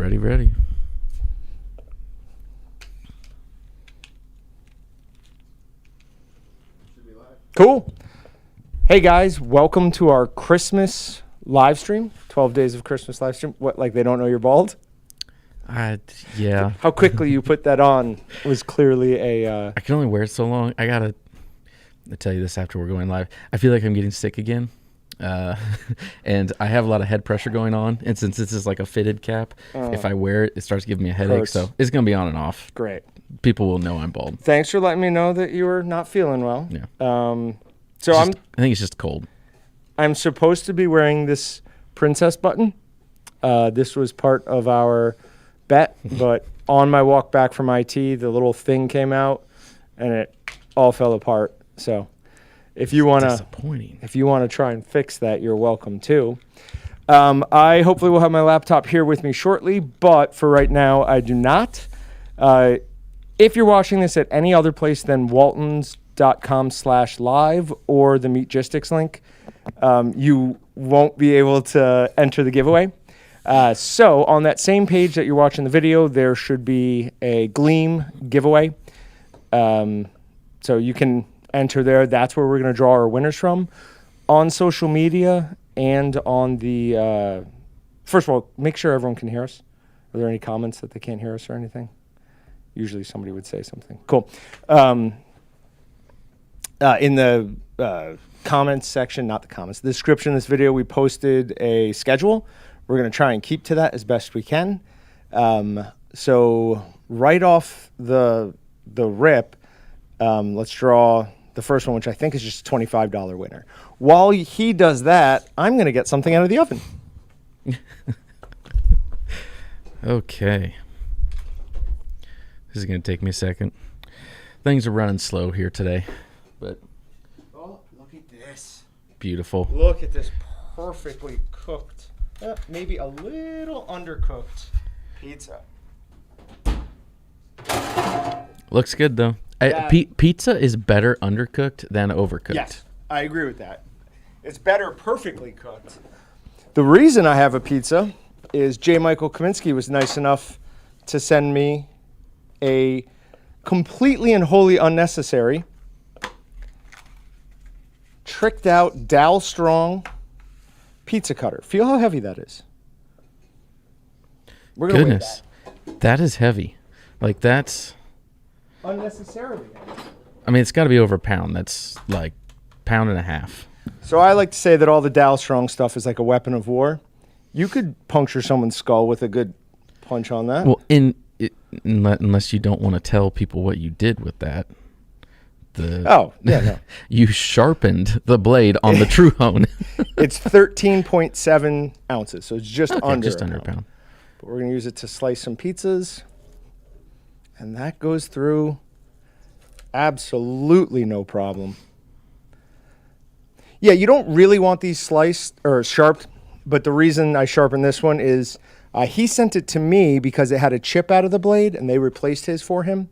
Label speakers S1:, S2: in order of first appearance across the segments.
S1: Ready.
S2: Cool. Hey guys, welcome to our Christmas live stream. 12 days of Christmas live stream. What, like they don't know you're bald?
S1: Yeah.
S2: How quickly you put that on was clearly a...
S1: I can only wear it so long. I'll tell you this after we're going live. I feel like I'm getting sick again. And I have a lot of head pressure going on. And since this is like a fitted cap, if I wear it, it starts giving me a headache.
S2: Hurts.
S1: So it's going to be on and off.
S2: Great.
S1: People will know I'm bald.
S2: Thanks for letting me know that you were not feeling well.
S1: Yeah.
S2: I
S1: think it's just cold.
S2: I'm supposed to be wearing this princess button. This was part of our bet, but on my walk back from IT, the little thing came out and it all fell apart. So if you want to try and fix that, you're welcome to. I hopefully will have my laptop here with me shortly, but for right now, I do not. If you're watching this at any other place than waltons.com/live or the Meatgistics link, you won't be able to enter the giveaway. So on that same page that you're watching the video, there should be a Gleam giveaway. So you can enter there. That's where we're going to draw our winners from. On social media and on the... first of all, make sure everyone can hear us. Are there any comments that they can't hear us or anything? Usually somebody would say something. Cool. In the comments section, not the comments, the description of this video, we posted a schedule. We're going to try and keep to that as best we can. So right off the rip, let's draw the first one, which I think is just a $25 winner. While he does that, I'm going to get something out of the oven.
S1: Okay. This is going to take me a second. Things are running slow here today, but...
S2: Oh, look at this.
S1: Beautiful.
S2: Look at this perfectly cooked, maybe a little undercooked pizza.
S1: Looks good, though. Pizza is better undercooked than overcooked.
S2: Yes, I agree with that. It's better perfectly cooked. The reason I have a pizza is J. Michael Kaminsky was nice enough to send me a completely and wholly unnecessary, tricked out Dow Strong pizza cutter. Feel how heavy that is. We're gonna weigh
S1: that is heavy. Like that's
S2: unnecessarily heavy.
S1: I mean, it's got to be over a pound. That's like pound and a half.
S2: So I like to say that all the Dow Strong stuff is like a weapon of war. You could puncture someone's skull with a good punch on that.
S1: Well, unless you don't want to tell people what you did with that.
S2: No.
S1: You sharpened the blade on the True Hone.
S2: It's 13.7 ounces, so it's just under
S1: a pound.
S2: But we're going to use it to slice some pizzas, and that goes through absolutely no problem. Yeah, you don't really want these sliced or sharpened, but the reason I sharpened this one is he sent it to me because it had a chip out of the blade, and they replaced his for him.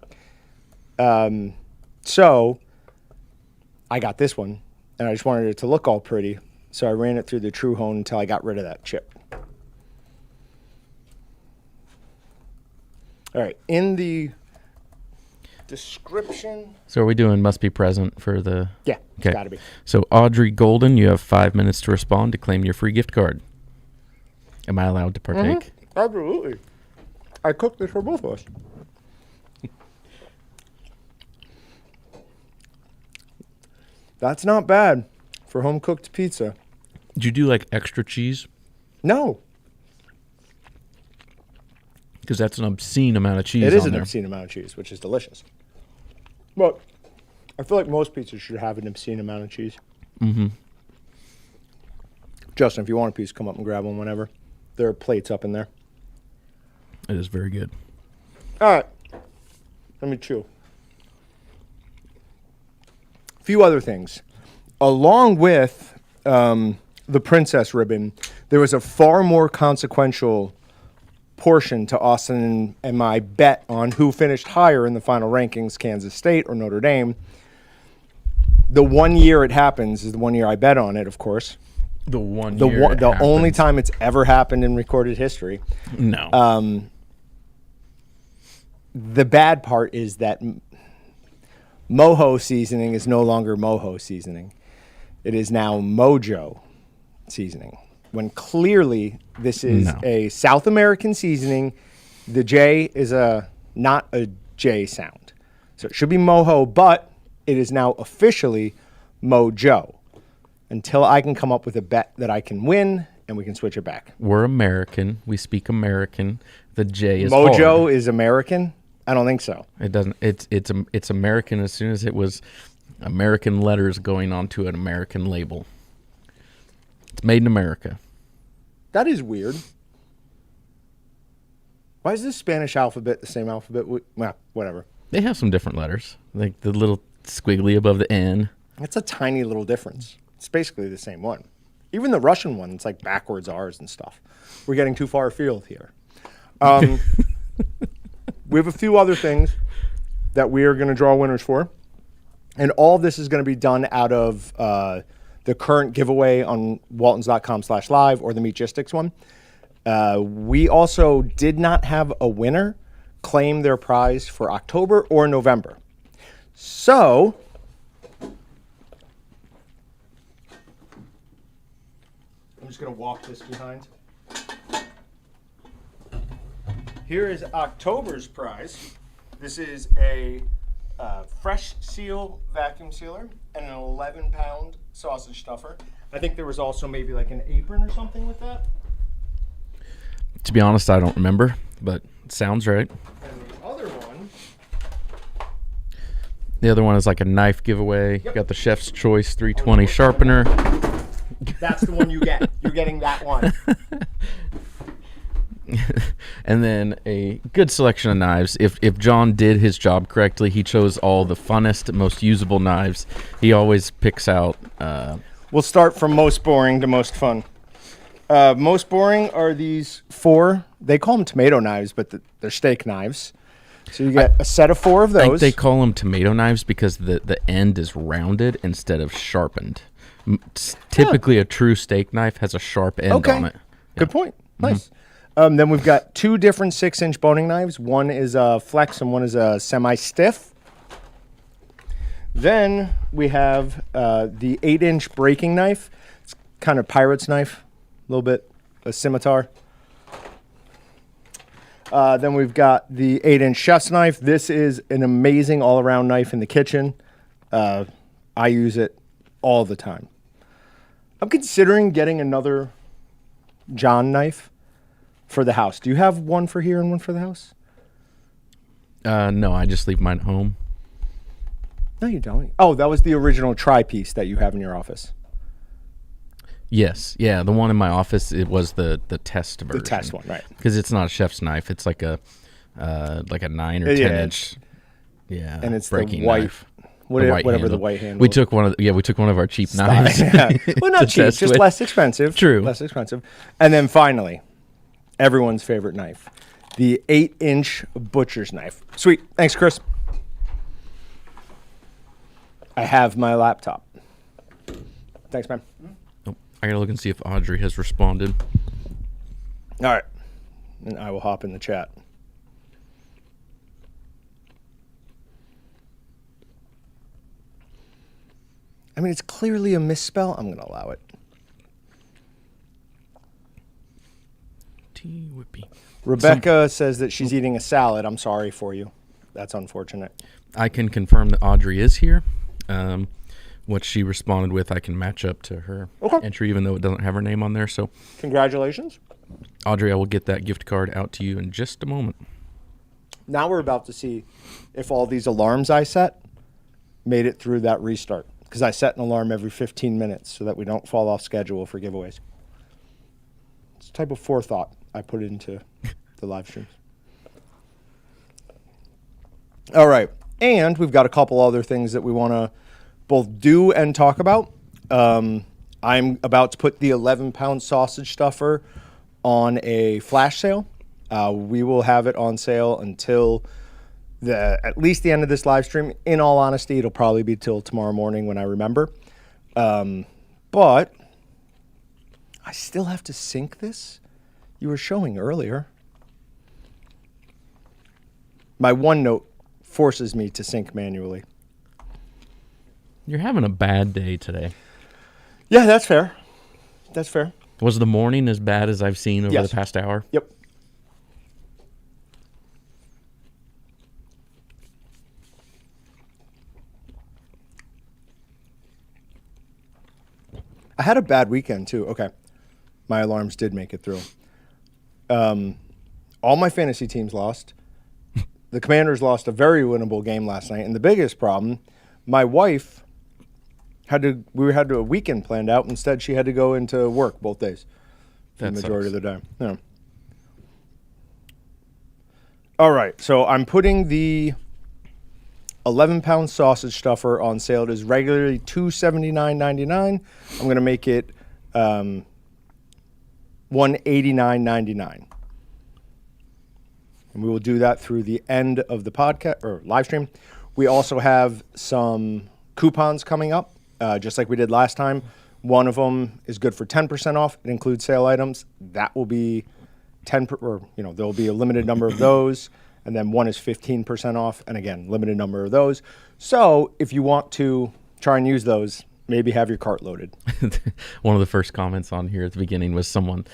S2: So I got this one, and I just wanted it to look all pretty, so I ran it through the True Hone until I got rid of that chip. All right, in the description...
S1: So are we doing must be present for the...
S2: Yeah, it's got to be.
S1: So Audrey Golden, you have 5 minutes to respond to claim your free gift card. Am I allowed to partake?
S2: Mm-hmm. Absolutely. I cooked this for both of us. That's not bad for home-cooked pizza.
S1: Did you do like extra cheese?
S2: No.
S1: Because that's an obscene amount of cheese.
S2: It is an obscene amount of cheese, which is delicious. But I feel like most pizzas should have an obscene amount of cheese.
S1: Mm-hmm.
S2: Justin, if you want a piece, come up and grab one whenever. There are plates up in there.
S1: It is very good.
S2: All right. Let me chew. A few other things. Along with the princess ribbon, there was a far more consequential portion to Austin and my bet on who finished higher in the final rankings, Kansas State or Notre Dame. The 1 year it happens is the 1 year I bet on it, of course.
S1: The one
S2: The
S1: year it
S2: only
S1: happens.
S2: time it's ever happened in recorded history.
S1: No.
S2: The bad part is that Mojo seasoning is no longer Mojo seasoning. It is now Mojo seasoning. When clearly this is
S1: No.
S2: a South American seasoning. The J is not a J sound. So it should be Mojo, but it is now officially Mojo. Until I can come up with a bet that I can win and we can switch it back.
S1: We're American. We speak American. The J is
S2: Mojo
S1: hard.
S2: is American? I don't think so.
S1: It doesn't. It's American as soon as it was American letters going onto an American label. It's made in America.
S2: That is weird. Why is the Spanish alphabet the same alphabet? Well, whatever.
S1: They have some different letters, like the little squiggly above the N.
S2: It's a tiny little difference. It's basically the same one. Even the Russian one, it's like backwards R's and stuff. We're getting too far afield here. We have a few other things that we are going to draw winners for. And all this is going to be done out of the current giveaway on waltons.com/live or the Meatgistics one. We also did not have a winner claim their prize for October or November. So I'm just going to walk this behind. Here is October's prize. This is a fresh seal vacuum sealer and an 11-pound sausage stuffer. I think there was also maybe like an apron or something with that.
S1: To be honest, I don't remember, but it sounds right.
S2: And the other one,
S1: The other one is like a knife giveaway.
S2: Yep.
S1: Got the Chef's Choice 320 sharpener.
S2: that's the one you get. You're getting that one.
S1: And then a good selection of knives. If John did his job correctly, he chose all the funnest, most usable knives. He always picks out.
S2: We'll start from most boring to most fun. Most boring are these 4. They call them tomato knives, but they're steak knives. So you get a set of 4 of
S1: I think
S2: those.
S1: they call them tomato knives because the end is rounded instead of sharpened. Typically, a true steak knife has a sharp end on it.
S2: Good point. Nice. Then we've got 2 different 6-inch boning knives. One is a flex and one is a semi-stiff. Then we have the 8-inch breaking knife. It's kind of pirate's knife, a little bit, a scimitar. Then we've got the 8-inch chef's knife. This is an amazing all-around knife in the kitchen. I use it all the time. I'm considering getting another Jon knife for the house. Do you have one for here and one for the house?
S1: No, I just leave mine at home.
S2: No, you don't. Oh, that was the original tri-piece that you have in your office.
S1: Yes, yeah, the one in my office, it was the test version.
S2: The test one, right.
S1: Because it's not a chef's knife. It's like a 9 or 10
S2: Yeah.
S1: inch. Yeah,
S2: And it's
S1: breaking
S2: the white,
S1: knife.
S2: whatever
S1: handle.
S2: the white handle.
S1: We took one of our cheap knives.
S2: Yeah. Well, not
S1: to
S2: cheap,
S1: test
S2: just
S1: with.
S2: less expensive.
S1: True.
S2: Less expensive. And then finally, everyone's favorite knife, the 8-inch butcher's knife. Sweet. Thanks, Chris. I have my laptop. Thanks, man.
S1: Oh, I gotta look and see if Audrey has responded.
S2: All right. And I will hop in the chat. I mean, it's clearly a misspell. I'm going to allow it.
S1: Tea whippy.
S2: Rebecca says that she's eating a salad. I'm sorry for you. That's unfortunate.
S1: I can confirm that Audrey is here. What she responded with, I can match up to her entry, even though it doesn't have her name on there. So,
S2: Congratulations.
S1: Audrey, I will get that gift card out to you in just a moment.
S2: Now we're about to see if all these alarms I set made it through that restart. Because I set an alarm every 15 minutes so that we don't fall off schedule for giveaways. It's a type of forethought I put into the live streams. All right. And we've got a couple other things that we want to both do and talk about. I'm about to put the 11-pound sausage stuffer on a flash sale. We will have it on sale until at least the end of this live stream. In all honesty, it'll probably be till tomorrow morning when I remember. But I still have to sync this? You were showing earlier. My OneNote forces me to sync manually.
S1: You're having a bad day today.
S2: Yeah, that's fair. That's fair.
S1: Was the morning as bad as I've seen over
S2: Yes.
S1: the past hour?
S2: Yep. I had a bad weekend too. Okay. My alarms did make it through. All my fantasy teams lost. The Commanders lost a very winnable game last night. And the biggest problem, my wife we had a weekend planned out. Instead, she had to go into work both days.
S1: That
S2: The majority
S1: sucks.
S2: of the time. Yeah. All right. So I'm putting the 11-pound sausage stuffer on sale. It is regularly $279.99. I'm going to make it $189.99. And we will do that through the end of the podcast or live stream. We also have some coupons coming up, just like we did last time. One of them is good for 10% off. It includes sale items. That will be there'll be a limited number of those. And then one is 15% off. And again, limited number of those. So if you want to try and use those, maybe have your cart loaded.
S1: One of the first comments on here at the beginning was someone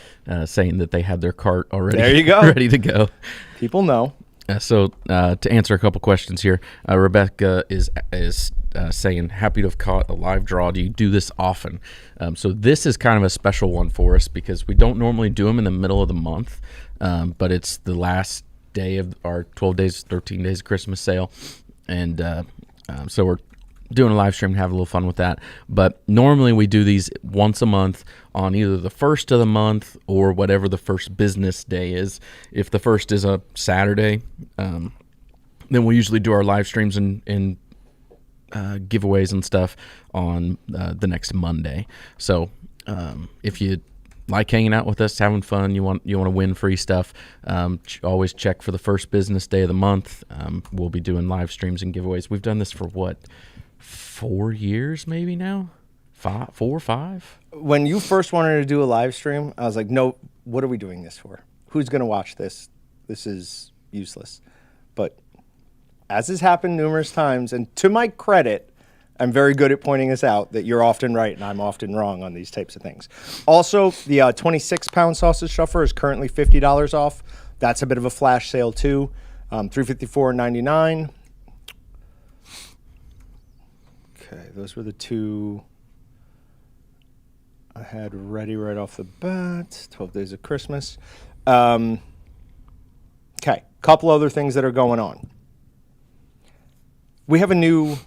S1: saying that they had their cart already
S2: There you go.
S1: ready to go.
S2: People know.
S1: So to answer a couple questions here, Rebecca is saying, happy to have caught a live draw. Do you do this often? So this is kind of a special one for us because we don't normally do them in the middle of the month, but it's the last day of our 12 days, 13 days Christmas sale. And so we're doing a live stream and have a little fun with that. But normally we do these once a month on either the first of the month or whatever the first business day is. If the first is a Saturday, then we'll usually do our live streams and giveaways and stuff on the next Monday. So if you like hanging out with us, having fun, you want to win free stuff, always check for the first business day of the month. We'll be doing live streams and giveaways. We've done this for 4 years maybe now? 4 or 5?
S2: When you first wanted to do a live stream, I was like, no, what are we doing this for? Who's going to watch this? This is useless. But as has happened numerous times, and to my credit, I'm very good at pointing this out, that you're often right and I'm often wrong on these types of things. Also, the 26-pound sausage stuffer is currently $50 off. That's a bit of a flash sale too. $354.99. Okay, those were the two I had ready right off the bat. 12 Days of Christmas. Okay, couple other things that are going on. We have a new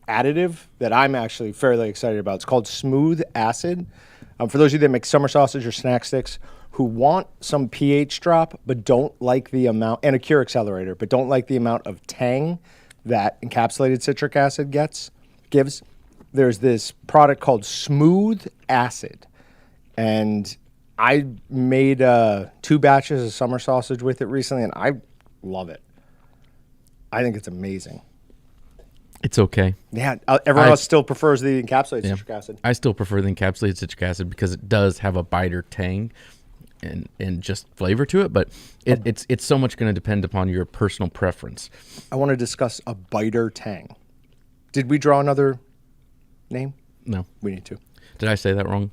S2: additive that I'm actually fairly excited about. It's called Smooth Acid. For those of you that make summer sausage or snack sticks who want some pH drop but don't like the amount, and a cure accelerator, but don't like the amount of tang that encapsulated citric acid gives, there's this product called Smooth Acid. And I made 2 batches of summer sausage with it recently, and I love it. I think it's amazing.
S1: It's okay.
S2: Yeah, everyone else still prefers the encapsulated citric acid.
S1: I still prefer the encapsulated citric acid because it does have a biter tang and just flavor to it, but it's so much going to depend upon your personal preference.
S2: I want to discuss a biter tang. Did we draw another name?
S1: No.
S2: We need to.
S1: Did I say that wrong?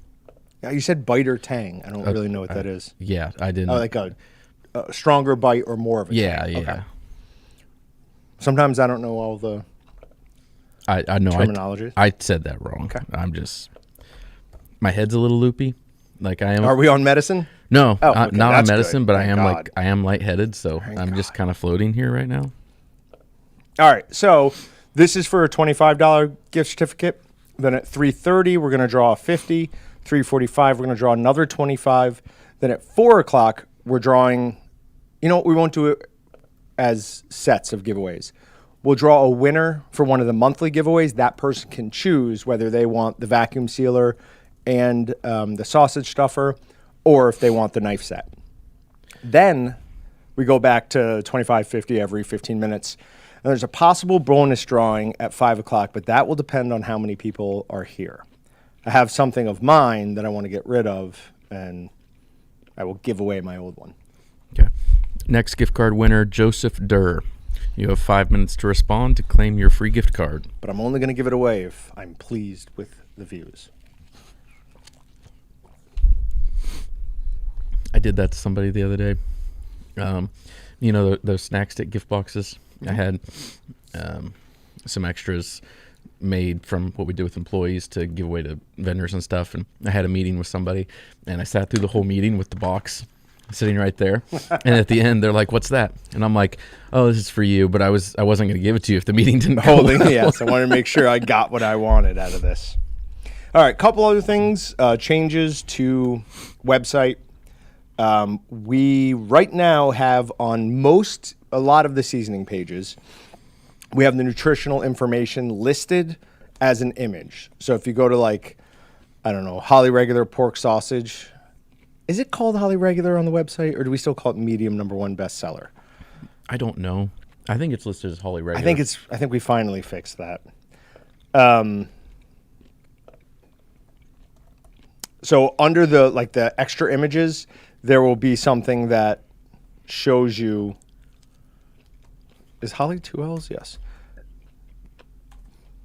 S2: Yeah, you said biter tang. I don't really know what that is.
S1: Yeah, I didn't.
S2: Oh, like a stronger bite or more of a tang.
S1: Yeah.
S2: Okay. Sometimes I don't know all the
S1: I know
S2: terminology.
S1: I said that wrong.
S2: Okay.
S1: I'm just, my head's a little loopy. Like I am.
S2: Are we on medicine?
S1: No,
S2: Oh, okay,
S1: not on
S2: that's
S1: medicine,
S2: good.
S1: but
S2: Thank God.
S1: I am lightheaded, so
S2: Thank
S1: I'm just
S2: God.
S1: kind of floating here right now.
S2: All right, so this is for a $25 gift certificate. Then at 3:30, we're going to draw a 50. 3:45, we're going to draw another 25. Then at 4 o'clock, we're drawing. You know what? We won't do it as sets of giveaways. We'll draw a winner for one of the monthly giveaways. That person can choose whether they want the vacuum sealer and the sausage stuffer, or if they want the knife set. Then we go back to 25, 50 every 15 minutes. And there's a possible bonus drawing at 5 o'clock, but that will depend on how many people are here. I have something of mine that I want to get rid of, and I will give away my old one.
S1: Okay. Next gift card winner, Joseph Durr. You have 5 minutes to respond to claim your free gift card.
S2: But I'm only going to give it away if I'm pleased with the views.
S1: I did that to somebody the other day. You know, those snack stick gift boxes? I had some extras made from what we do with employees to give away to vendors and stuff. And I had a meeting with somebody, and I sat through the whole meeting with the box sitting right there. And at the end, they're like, "What's that?" And I'm like, "Oh, this is for you, but I wasn't going to give it to you if the meeting didn't go well."
S2: Yes, I wanted to make sure I got what I wanted out of this. All right, couple other things, changes to website. We right now have on a lot of the seasoning pages, we have the nutritional information listed as an image. So if you go to like, I don't know, Holly Regular pork sausage, is it called Holly Regular on the website, or do we still call it medium #1 bestseller?
S1: I don't know. I think it's listed as Holly Regular.
S2: I think we finally fixed that. So under the extra images, there will be something that shows you. Is Holly 2 L's? Yes.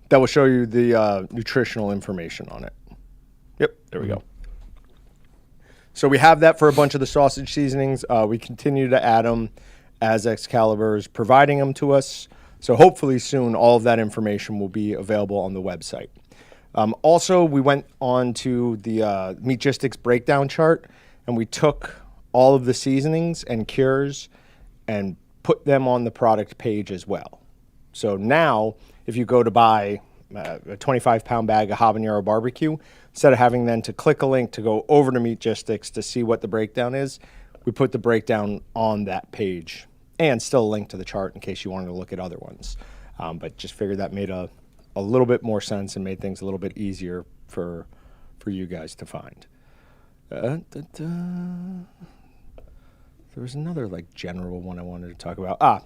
S2: That will show you the nutritional information on it. Yep, there we go. So we have that for a bunch of the sausage seasonings. We continue to add them as Excalibur is providing them to us. So hopefully soon all of that information will be available on the website. Also, we went on to the Meatgistics breakdown chart, and we took all of the seasonings and cures and put them on the product page as well. So now, if you go to buy a 25-pound bag of habanero barbecue, instead of having then to click a link to go over to Meatgistics to see what the breakdown is, we put the breakdown on that page and still a link to the chart in case you wanted to look at other ones. But just figured that made a little bit more sense and made things a little bit easier for you guys to find. There was another general one I wanted to talk about.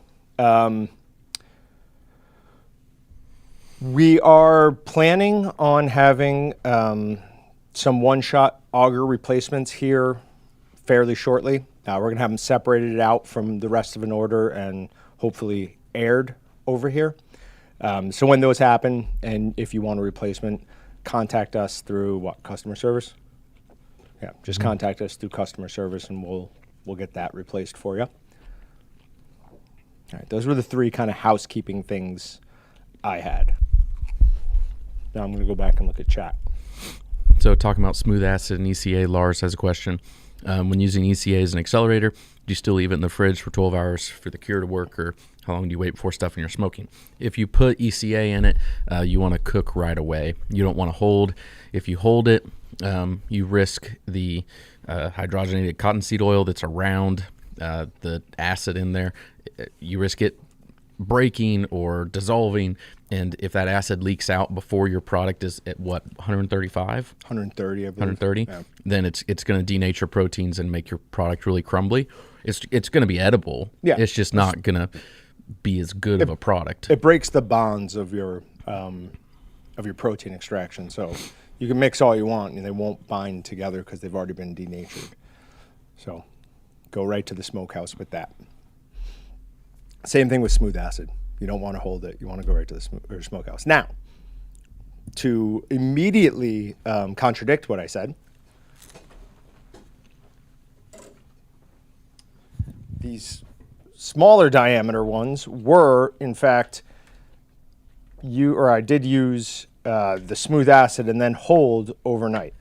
S2: We are planning on having some one-shot auger replacements here fairly shortly. We're going to have them separated out from the rest of an order and hopefully aired over here. So when those happen, and if you want a replacement, contact us through customer service? Yeah, just contact us through customer service and we'll get that replaced for you. All right, those were the 3 kind of housekeeping things I had. Now I'm going to go back and look at chat.
S1: So talking about smooth acid and ECA, Lars has a question. When using ECA as an accelerator, do you still leave it in the fridge for 12 hours for the cure to work, or how long do you wait before stuffing or smoking? If you put ECA in it, you want to cook right away. You don't want to hold. If you hold it, you risk the hydrogenated cottonseed oil that's around the acid in there. You risk it breaking or dissolving, and if that acid leaks out before your product is at 135?
S2: 130, I believe.
S1: 130?
S2: Yeah.
S1: Then it's going to denature proteins and make your product really crumbly. It's going to be edible.
S2: Yeah.
S1: It's just not going to be as good of a product.
S2: It breaks the bonds of your protein extraction. So you can mix all you want and they won't bind together because they've already been denatured. So go right to the smokehouse with that. Same thing with smooth acid. You don't want to hold it. You want to go right to the smokehouse. Now, to immediately contradict what I said, these smaller diameter ones were, in fact, I did use the smooth acid and then hold overnight.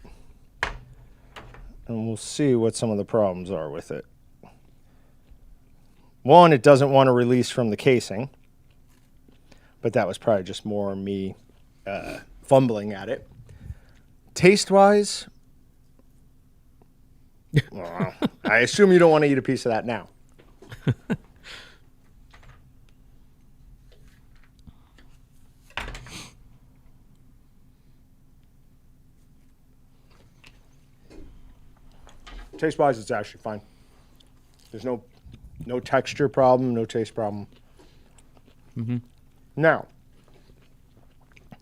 S2: And we'll see what some of the problems are with it. One, it doesn't want to release from the casing, but that was probably just more me fumbling at it. Taste-wise, well, I assume you don't want to eat a piece of that now. Taste-wise, it's actually fine. There's no texture problem, no taste problem. Mm-hmm. Now,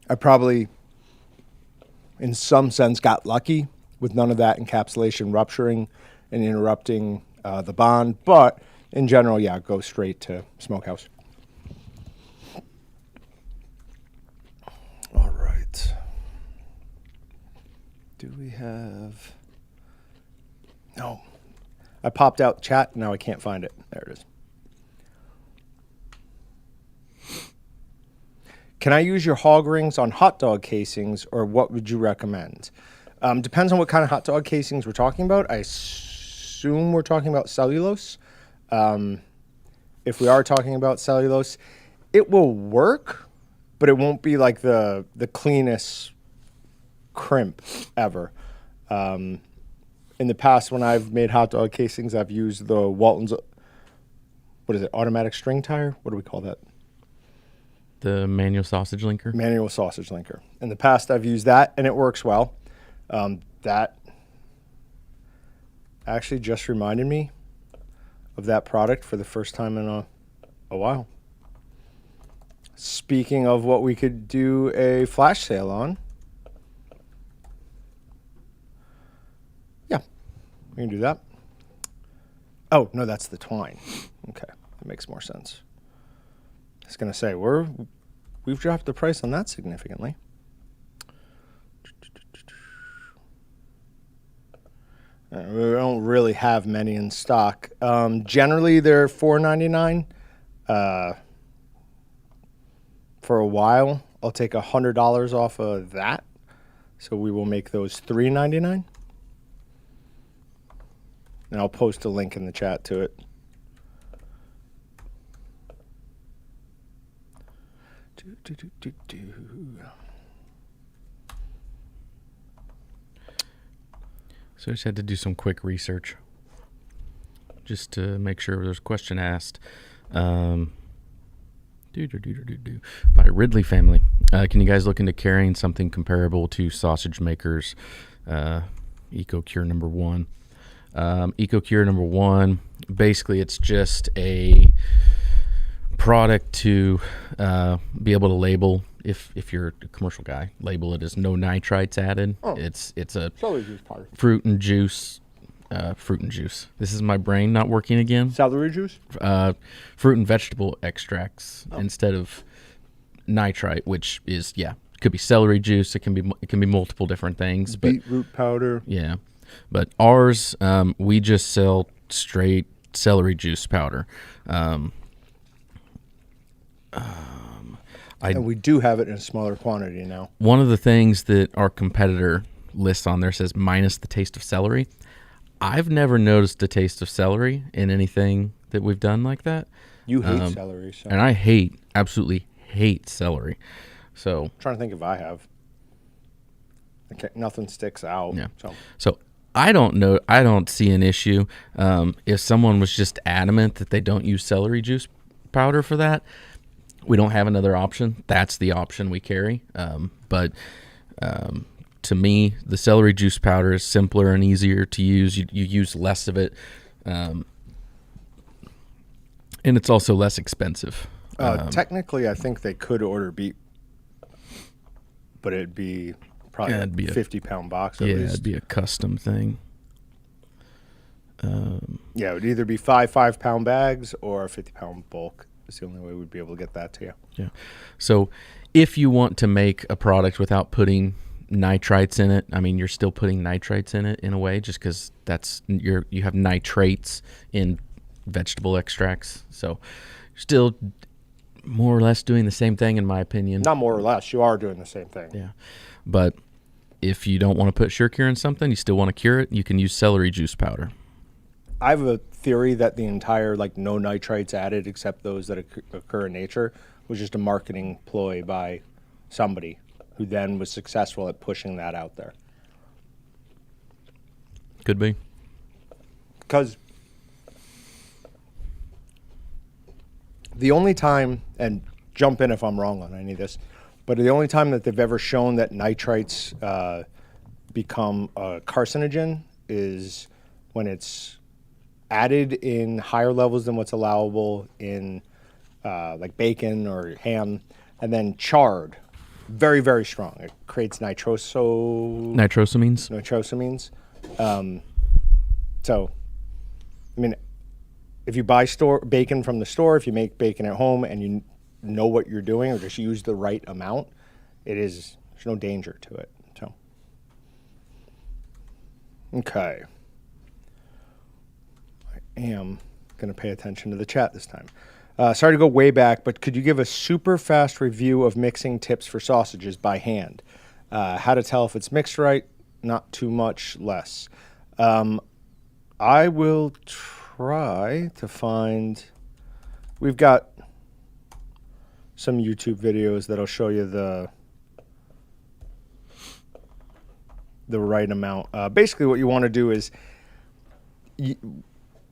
S2: I probably in some sense, got lucky with none of that encapsulation rupturing and interrupting the bond. But in general, yeah, go straight to smokehouse. All right. Do we have... No. I popped out chat. Now I can't find it. There it is. Can I use your hog rings on hot dog casings, or what would you recommend? Depends on what kind of hot dog casings we're talking about. I assume we're talking about cellulose. If we are talking about cellulose, it will work, but it won't be like the cleanest crimp ever. In the past, when I've made hot dog casings, I've used the Walton's, what is it, automatic string tire? What do we call that?
S1: The manual sausage linker?
S2: Manual sausage linker. In the past, I've used that, and it works well. That actually just reminded me of that product for the first time in a while. Speaking of what we could do a flash sale on. Yeah, we can do that. Oh, no, that's the twine. Okay, that makes more sense. I was going to say, we've dropped the price on that significantly. We don't really have many in stock. Generally, they're $4.99. For a while, I'll take $100 off of that. So we will make those $3.99. And I'll post a link in the chat to it.
S1: So I just had to do some quick research just to make sure there's a question asked. By Ridley family. Can you guys look into carrying something comparable to Sausage Maker's EcoCure number 1? EcoCure number 1, basically it's just a product to be able to label, if you're a commercial guy, label it as no nitrites added. Oh. It's a fruit and juice. This is my brain not working again.
S2: Celery juice?
S1: Fruit and vegetable extracts instead of nitrite, which is, could be celery juice. It can be multiple different things.
S2: Beetroot powder.
S1: Yeah. But ours, we just sell straight celery juice powder.
S2: And we do have it in a smaller quantity now.
S1: One of the things that our competitor lists on there says minus the taste of celery. I've never noticed the taste of celery in anything that we've done like that.
S2: You hate celery. So.
S1: And I absolutely hate celery. So
S2: I'm trying to think if I have. Nothing sticks out.
S1: Yeah. So I don't know. I don't see an issue. If someone was just adamant that they don't use celery juice powder for that, we don't have another option. That's the option we carry. But to me, the celery juice powder is simpler and easier to use. You use less of it. And it's also less expensive.
S2: Technically, I think they could order beet, but it'd be probably a 50-pound box at least.
S1: Yeah, it'd be a custom thing.
S2: Yeah, it would either be 5-pound bags or a 50-pound bulk. It's the only way we'd be able to get that to you.
S1: Yeah. So if you want to make a product without putting nitrites in it, I mean, you're still putting nitrites in it in a way, just because you have nitrates in vegetable extracts. So you're still more or less doing the same thing, in my opinion.
S2: Not more or less. You are doing the same thing.
S1: Yeah. But if you don't want to put SureCure in something, you still want to cure it, you can use celery juice powder.
S2: I have a theory that the entire no nitrites added except those that occur in nature was just a marketing ploy by somebody who then was successful at pushing that out there.
S1: Could be.
S2: Because the only time, and jump in if I'm wrong on any of this, but the only time that they've ever shown that nitrites become a carcinogen is when it's added in higher levels than what's allowable in like bacon or ham, and then charred very, very strong. It creates
S1: Nitrosamines.
S2: nitrosamines. So, I mean, if you buy bacon from the store, if you make bacon at home and you know what you're doing or just use the right amount, there's no danger to it. So, okay. I am going to pay attention to the chat this time. Sorry to go way back, but could you give a super fast review of mixing tips for sausages by hand? How to tell if it's mixed right, not too much less. I will try to find, we've got some YouTube videos that'll show you the right amount. Basically what you want to do is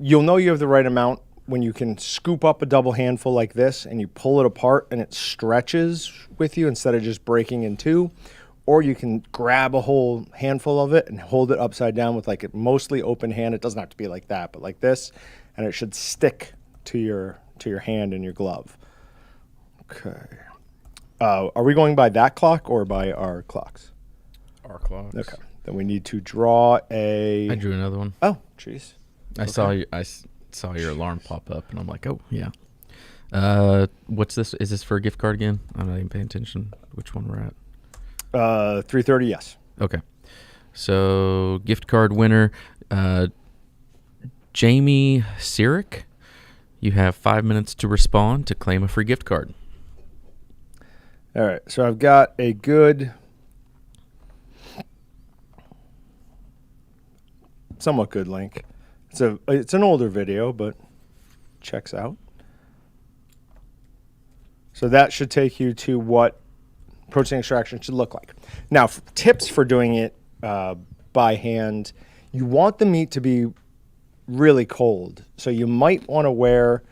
S2: you'll know you have the right amount when you can scoop up a double handful like this and you pull it apart and it stretches with you instead of just breaking in two. Or you can grab a whole handful of it and hold it upside down with like a mostly open hand. It doesn't have to be like that, but like this, and it should stick to your hand and your glove. Okay. Are we going by that clock or by our clocks?
S1: Our clocks.
S2: Okay. Then we need to draw a.
S1: I drew another one.
S2: Oh, jeez.
S1: I saw your alarm pop up, and I'm like, oh yeah. What's this? Is this for a gift card again? I'm not even paying attention which one we're at.
S2: 3:30, yes.
S1: Okay. So gift card winner, Jamie Sirik. You have 5 minutes to respond to claim a free gift card.
S2: All right. So I've got a good, somewhat good link. It's an older video, but checks out. So that should take you to what protein extraction should look like. Now, tips for doing it by hand. You want the meat to be really cold. So you might want to wear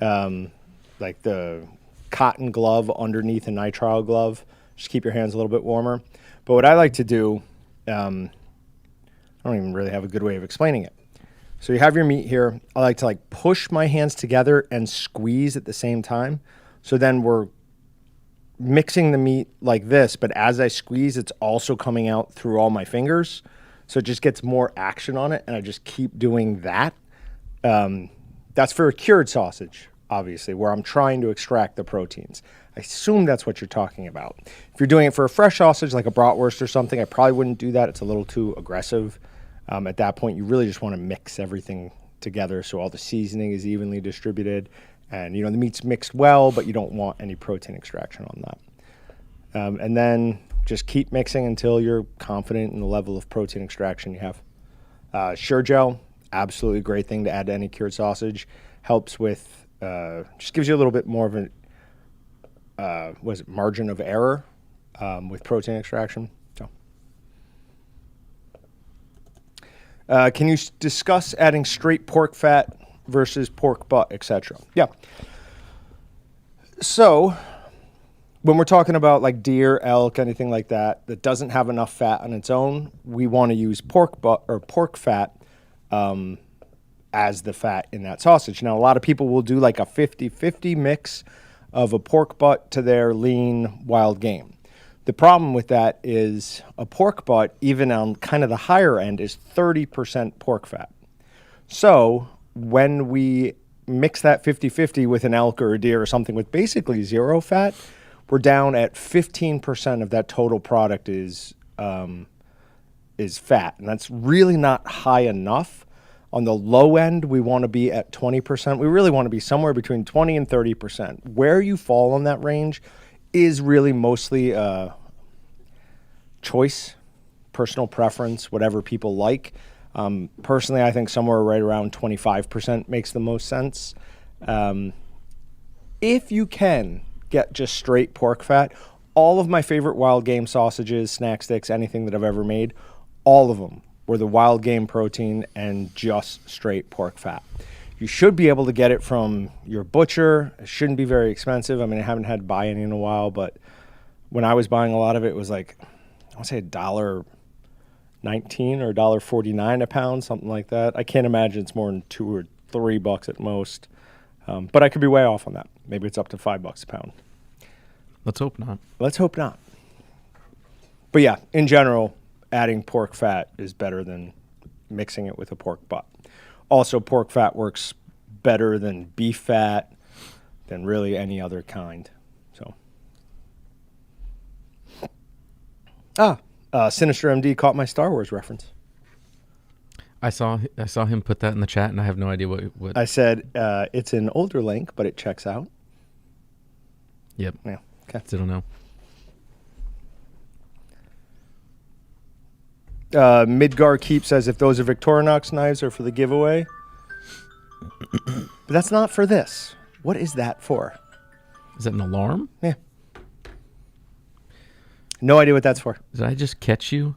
S2: like the cotton glove underneath a nitrile glove. Just keep your hands a little bit warmer. But what I like to do, I don't even really have a good way of explaining it. So you have your meat here. I like to like push my hands together and squeeze at the same time. So then we're mixing the meat like this, but as I squeeze, it's also coming out through all my fingers. So it just gets more action on it, and I just keep doing that. That's for a cured sausage, obviously, where I'm trying to extract the proteins. I assume that's what you're talking about. If you're doing it for a fresh sausage, like a bratwurst or something, I probably wouldn't do that. It's a little too aggressive. At that point, you really just want to mix everything together so all the seasoning is evenly distributed. And, the meat's mixed well, but you don't want any protein extraction on that. And then just keep mixing until you're confident in the level of protein extraction you have. Sure Gel, absolutely great thing to add to any cured sausage. Helps with, just gives you a little bit more of an, margin of error with protein extraction. So, can you discuss adding straight pork fat versus pork butt, etc.? Yeah. So when we're talking about like deer, elk, anything like that doesn't have enough fat on its own, we want to use pork butt or pork fat as the fat in that sausage. Now, a lot of people will do like a 50-50 mix of a pork butt to their lean wild game. The problem with that is a pork butt, even on kind of the higher end, is 30% pork fat. So when we mix that 50-50 with an elk or a deer or something with basically zero fat, we're down at 15% of that total product is fat. And that's really not high enough. On the low end, we want to be at 20%. We really want to be somewhere between 20 and 30%. Where you fall on that range is really mostly choice, personal preference, whatever people like. Personally, I think somewhere right around 25% makes the most sense. If you can get just straight pork fat, all of my favorite wild game sausages, snack sticks, anything that I've ever made, all of them were the wild game protein and just straight pork fat. You should be able to get it from your butcher. It shouldn't be very expensive. I mean, I haven't had to buy any in a while, but when I was buying a lot of it, it was like, I want to say $1.19 or $1.49 a pound, something like that. I can't imagine it's more than $2 or $3 at most. But I could be way off on that. Maybe it's up to $5 a pound.
S1: Let's hope not.
S2: Let's hope not. But yeah, in general, adding pork fat is better than mixing it with a pork butt. Also, pork fat works better than beef fat, than really any other kind. So, Sinister MD caught my Star Wars reference.
S1: I saw him put that in the chat, and I have no idea what.
S2: I said it's an older link, but it checks out.
S1: Yep.
S2: Yeah. Okay.
S1: Still don't know.
S2: Midgar Keep says if those are Victorinox knives are for the giveaway. But that's not for this. What is that for?
S1: Is that an alarm?
S2: Yeah. No idea what that's for.
S1: Did I just catch you?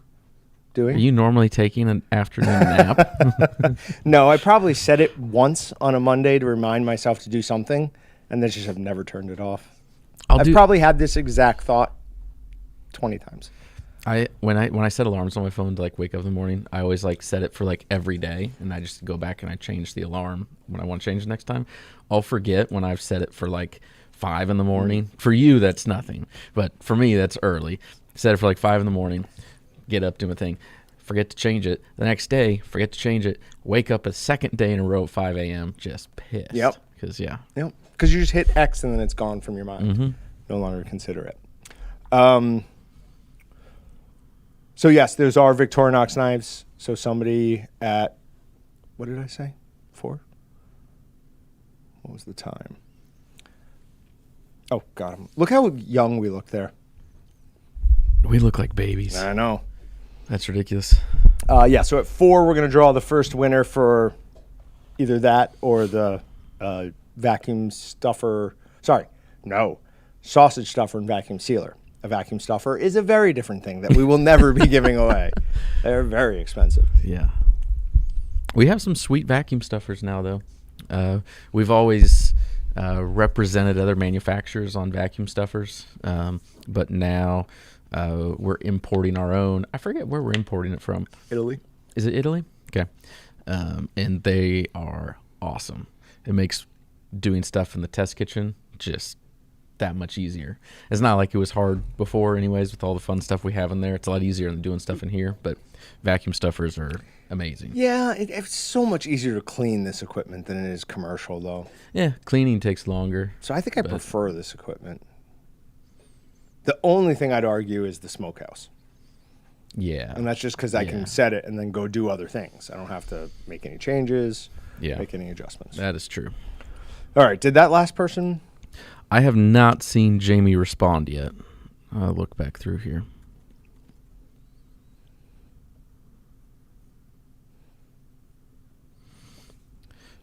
S2: Do we?
S1: Are you normally taking an afternoon nap?
S2: No, I probably said it once on a Monday to remind myself to do something, and then just have never turned it off. I've probably had this exact thought 20 times.
S1: When I set alarms on my phone to like wake up in the morning, I always like set it for like every day, and I just go back and I change the alarm when I want to change the next time. I'll forget when I've set it for like 5 in the morning. For you, that's nothing, but for me, that's early. Set it for like 5 in the morning, get up, do my thing, forget to change it. The next day, forget to change it. Wake up a second day in a row at 5 a.m. just pissed.
S2: Yep.
S1: Because yeah.
S2: Yep. Because you just hit X and then it's gone from your mind.
S1: Mm-hmm.
S2: No longer consider it. So yes, there's our Victorinox knives. So somebody at, what did I say? 4? What was the time? Oh, got him. Look how young we look there.
S1: We look like babies.
S2: I know.
S1: That's ridiculous.
S2: Yeah, so at 4, we're going to draw the first winner for either that or the vacuum stuffer. Sorry, no. Sausage stuffer and vacuum sealer. A vacuum stuffer is a very different thing that we will never be giving away. They're very expensive.
S1: Yeah. We have some sweet vacuum stuffers now, though. We've always represented other manufacturers on vacuum stuffers, but now we're importing our own. I forget where we're importing it from.
S2: Italy.
S1: Is it Italy? Okay. And they are awesome. It makes doing stuff in the test kitchen just that much easier. It's not like it was hard before anyways with all the fun stuff we have in there. It's a lot easier than doing stuff in here, but vacuum stuffers are amazing.
S2: Yeah, it's so much easier to clean this equipment than it is commercial, though.
S1: Yeah, cleaning takes longer.
S2: So I think I prefer this equipment. The only thing I'd argue is the smokehouse.
S1: Yeah.
S2: And that's just because I can set it and then go do other things. I don't have to make any changes, make any adjustments.
S1: That is true.
S2: All right, did that last person...
S1: I have not seen Jamie respond yet. I'll look back through here.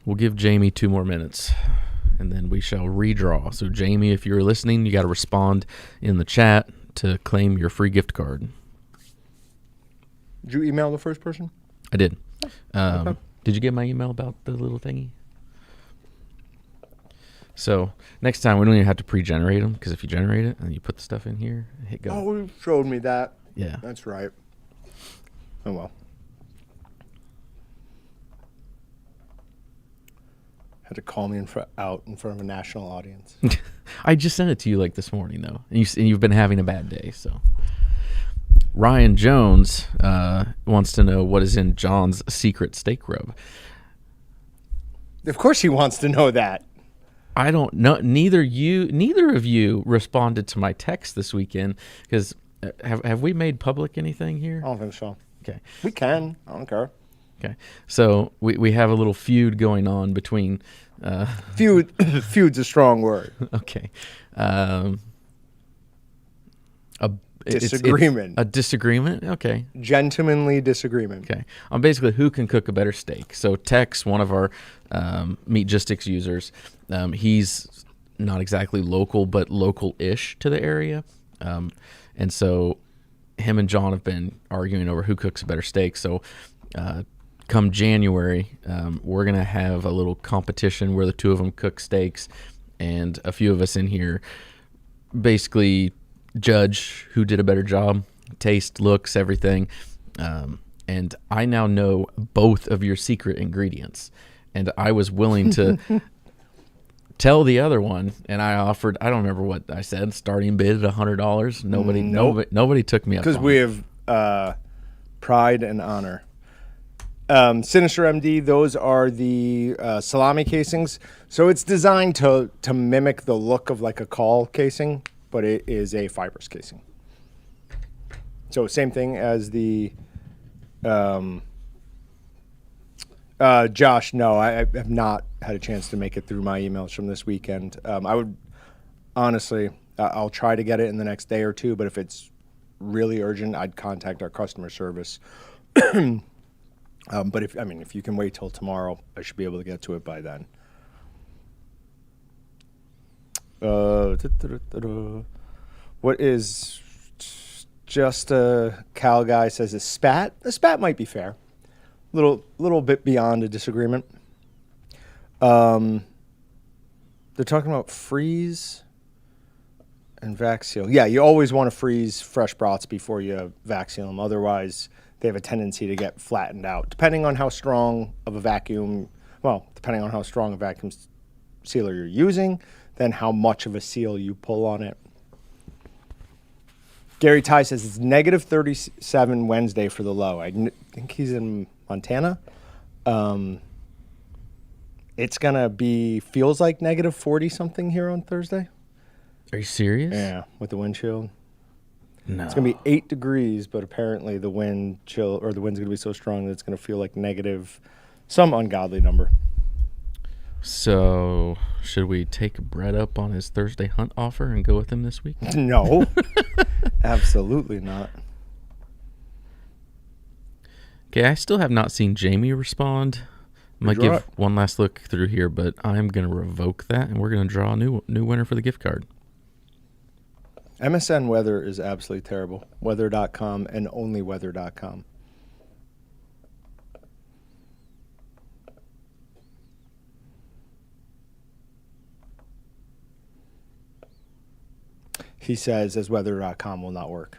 S1: We'll give Jamie 2 more minutes, and then we shall redraw. So, Jamie, if you're listening, you got to respond in the chat to claim your free gift card.
S2: Did you email the first person?
S1: I did. Did you get my email about the little thingy? So next time we don't even have to pre-generate them, because if you generate it and you put the stuff in here, hit go.
S2: Oh, you showed me that.
S1: Yeah.
S2: That's right. Oh, well. Had to call me out in front of a national audience.
S1: I just sent it to you like this morning, though. And you've been having a bad day, so. Ryan Jones wants to know what is in John's secret steak rub.
S2: Of course he wants to know that.
S1: I don't know. Neither of you responded to my text this weekend, because have we made public anything here?
S2: I don't think so.
S1: Okay.
S2: We can. I don't care.
S1: Okay. So we have a little feud going on between...
S2: Feud's a strong word.
S1: Okay.
S2: Disagreement.
S1: It's a disagreement? Okay.
S2: Gentlemanly disagreement.
S1: Okay. On basically who can cook a better steak. So Tex, one of our Meatgistics users, he's not exactly local, but local-ish to the area. And so him and John have been arguing over who cooks a better steak. So come January, we're going to have a little competition where the two of them cook steaks, and a few of us in here basically judge who did a better job, taste, looks, everything. And I now know both of your secret ingredients, and I was willing to tell the other one, and I offered. I don't remember what I said. Starting bid at $100. Nobody took me up.
S2: Because we have pride and honor. Sinister MD, those are the salami casings. So it's designed to mimic the look of like a call casing, but it is a fibrous casing. So same thing as the Josh. No, I have not had a chance to make it through my emails from this weekend. I would honestly, I'll try to get it in the next day or two, but if it's really urgent, I'd contact our customer service. But if you can wait till tomorrow, I should be able to get to it by then. What is just a Cal guy says a spat? A spat might be fair. Little bit beyond a disagreement. They're talking about freeze and vac seal. Yeah, you always want to freeze fresh brats before you vac seal them. Otherwise, they have a tendency to get flattened out. Depending on how strong of a vacuum sealer you're using, then how much of a seal you pull on it. Gary Ty says it's negative 37 Wednesday for the low. I think he's in Montana. It's going to be, feels like negative 40 something here on Thursday.
S1: Are you serious?
S2: Yeah, with the wind chill.
S1: No.
S2: It's going to be 8 degrees, but apparently the wind's going to be so strong that it's going to feel like negative, some ungodly number.
S1: So, should we take Brett up on his Thursday hunt offer and go with him this week?
S2: No, absolutely not.
S1: Okay, I still have not seen Jamie respond. I might give one last look through here, but I'm going to revoke that, and we're going to draw a new winner for the gift card.
S2: MSN weather is absolutely terrible. Weather.com and only weather.com. He says as weather.com will not work.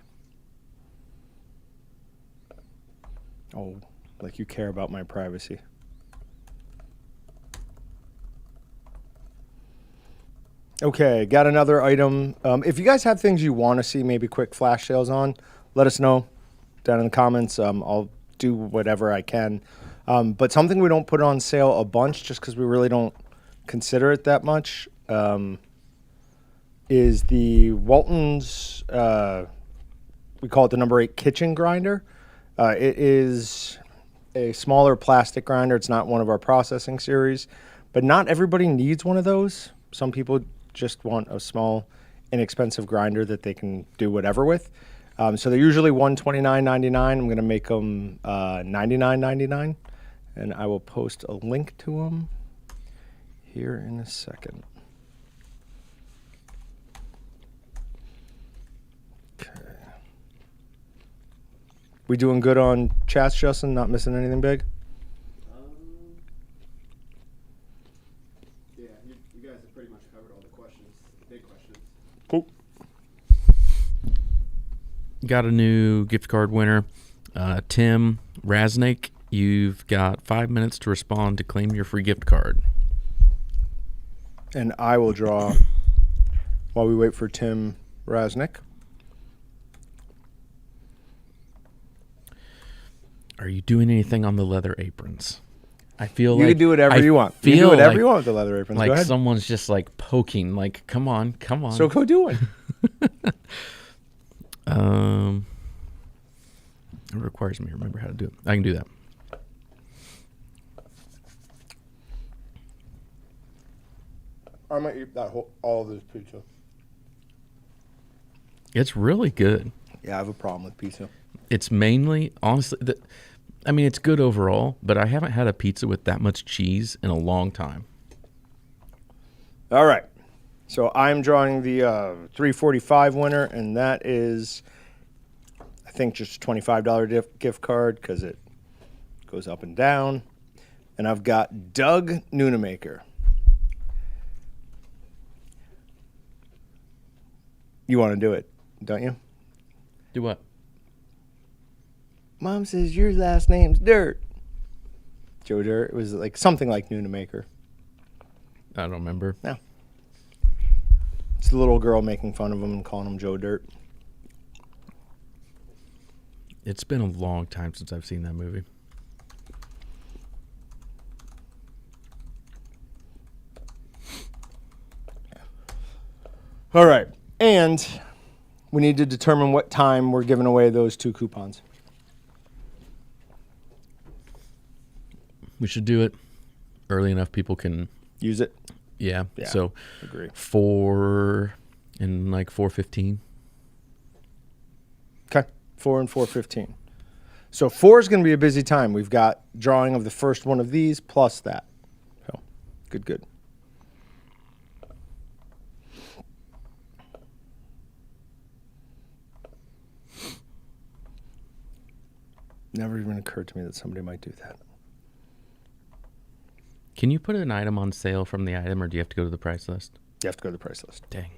S2: Oh, like you care about my privacy. Okay, got another item. If you guys have things you want to see maybe quick flash sales on, let us know down in the comments. I'll do whatever I can. But something we don't put on sale a bunch just because we really don't consider it that much is the Walton's, we call it the number 8 kitchen grinder. It is a smaller plastic grinder. It's not one of our processing series, but not everybody needs one of those. Some people just want a small, inexpensive grinder that they can do whatever with. So they're usually $129.99. I'm going to make them $99.99, and I will post a link to them here in a second. Okay. We doing good on chats, Justin? Not missing anything big? Cool.
S1: Got a new gift card winner. Tim Rasnick, you've got 5 minutes to respond to claim your free gift card.
S2: And I will draw while we wait for Tim Rasnick.
S1: Are you doing anything on the leather aprons? I feel
S2: you
S1: like
S2: can do whatever you want. You can do whatever you want with the leather aprons.
S1: Like
S2: go ahead.
S1: Someone's just like poking, like, come on.
S2: So go do it.
S1: It requires me to remember how to do it. I can do that.
S2: I might eat all of this pizza.
S1: It's really good.
S2: Yeah, I have a problem with pizza.
S1: It's mainly, honestly, it's good overall, but I haven't had a pizza with that much cheese in a long time.
S2: All right. So I'm drawing the $345 winner, and that is, I think, just a $25 gift card because it goes up and down. And I've got Doug Noonamaker. You want to do it, don't you?
S1: Do what?
S2: Mom says your last name's Dirt. Joe Dirt. It was like something like Noonamaker.
S1: I don't remember.
S2: No, It's the little girl making fun of him and calling him Joe Dirt.
S1: It's been a long time since I've seen that movie.
S2: All right. And we need to determine what time we're giving away those 2 coupons.
S1: We should do it early enough people can
S2: Use it.
S1: Yeah. So
S2: agree.
S1: 4 and like 4:15.
S2: Okay. 4 and 4:15. So 4 is going to be a busy time. We've got drawing of the first one of these plus that. So good. Never even occurred to me that somebody might do that.
S1: Can you put an item on sale from the item, or do you have to go to the price list?
S2: You have to go to the price list.
S1: Dang.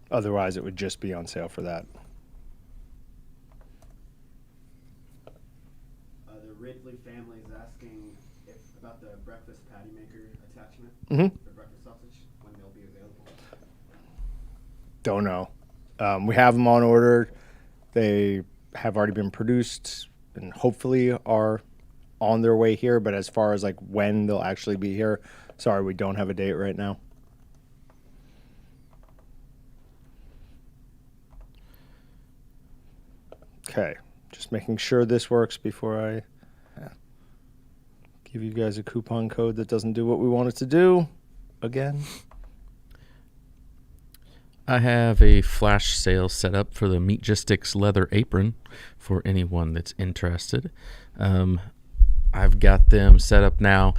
S2: Otherwise, it would just be on sale for that.
S3: The Ridley family is asking about the breakfast patty maker attachment
S2: Mm-hmm.
S3: for breakfast sausage, when they'll be available.
S2: Don't know. We have them on order. They have already been produced and hopefully are on their way here. But as far as like when they'll actually be here, sorry, we don't have a date right now. Okay, just making sure this works before I give you guys a coupon code that doesn't do what we want it to do again.
S1: I have a flash sale set up for the Meatgistics leather apron for anyone that's interested. I've got them set up now.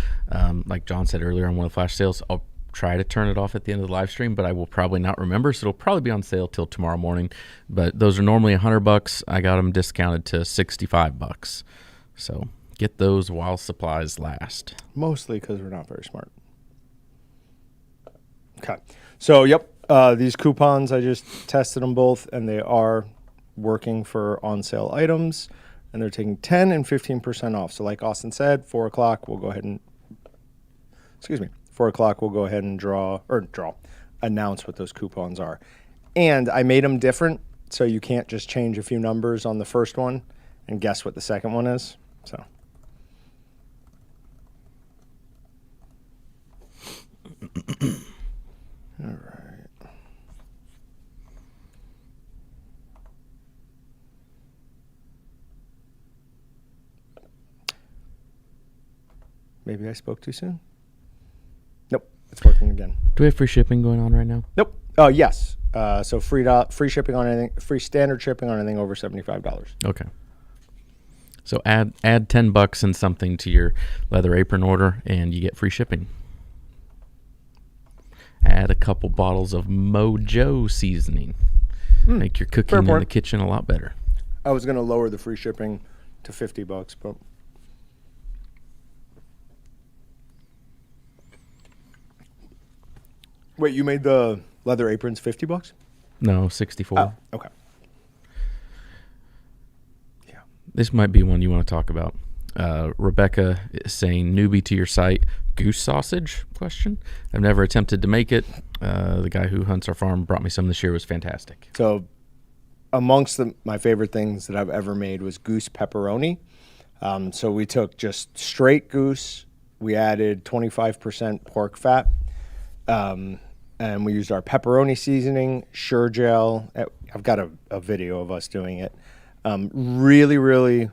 S1: Like John said earlier on one of the flash sales, I'll try to turn it off at the end of the live stream, but I will probably not remember, so it'll probably be on sale till tomorrow morning. But those are normally $100. I got them discounted to $65. So get those while supplies last.
S2: Mostly because we're not very smart. Okay. So, yep. These coupons, I just tested them both, and they are working for on-sale items, and they're taking 10 and 15% off. So, like Austin said, 4 o'clock, we'll go ahead and, 4 o'clock, we'll go ahead and announce what those coupons are. And I made them different, so you can't just change a few numbers on the first one and guess what the second one is. So. All right. Maybe I spoke too soon. Nope, it's working again.
S1: Do we have free shipping going on right now?
S2: Nope. Yes. So free shipping on anything, free standard shipping on anything over $75.
S1: Okay. So add $10 and something to your leather apron order, and you get free shipping. Add a couple bottles of Mojo seasoning. Make your cooking in the kitchen a lot better.
S2: I was going to lower the free shipping to $50, but wait, you made the leather aprons $50?
S1: No, 64.
S2: Oh, okay. Yeah.
S1: This might be one you want to talk about. Rebecca is saying, newbie to your site, goose sausage? Question. I've never attempted to make it. The guy who hunts our farm brought me some this year. It was fantastic.
S2: So amongst my favorite things that I've ever made was goose pepperoni. So we took just straight goose. We added 25% pork fat. And we used our pepperoni seasoning, Sure Gel. I've got a video of us doing it. Really, really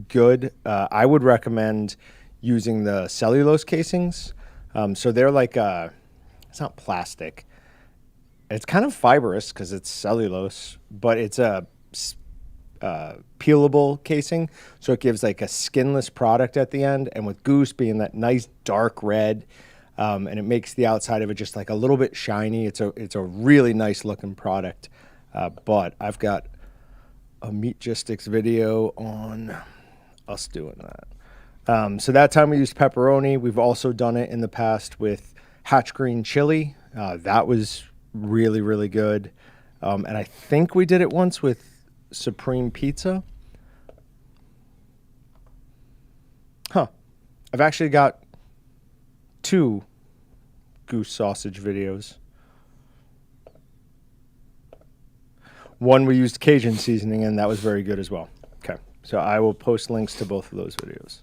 S2: good. I would recommend using the cellulose casings. So they're like, it's not plastic. It's kind of fibrous because it's cellulose, but it's a peelable casing. So it gives like a skinless product at the end. And with goose being that nice dark red, and it makes the outside of it just like a little bit shiny. It's a really nice looking product. But I've got a Meatgistics video on us doing that. So that time we used pepperoni. We've also done it in the past with Hatch Green chili. That was really, really good. And I think we did it once with Supreme Pizza. I've actually got 2 goose sausage videos. One we used Cajun seasoning in. That was very good as well. Okay. So I will post links to both of those videos.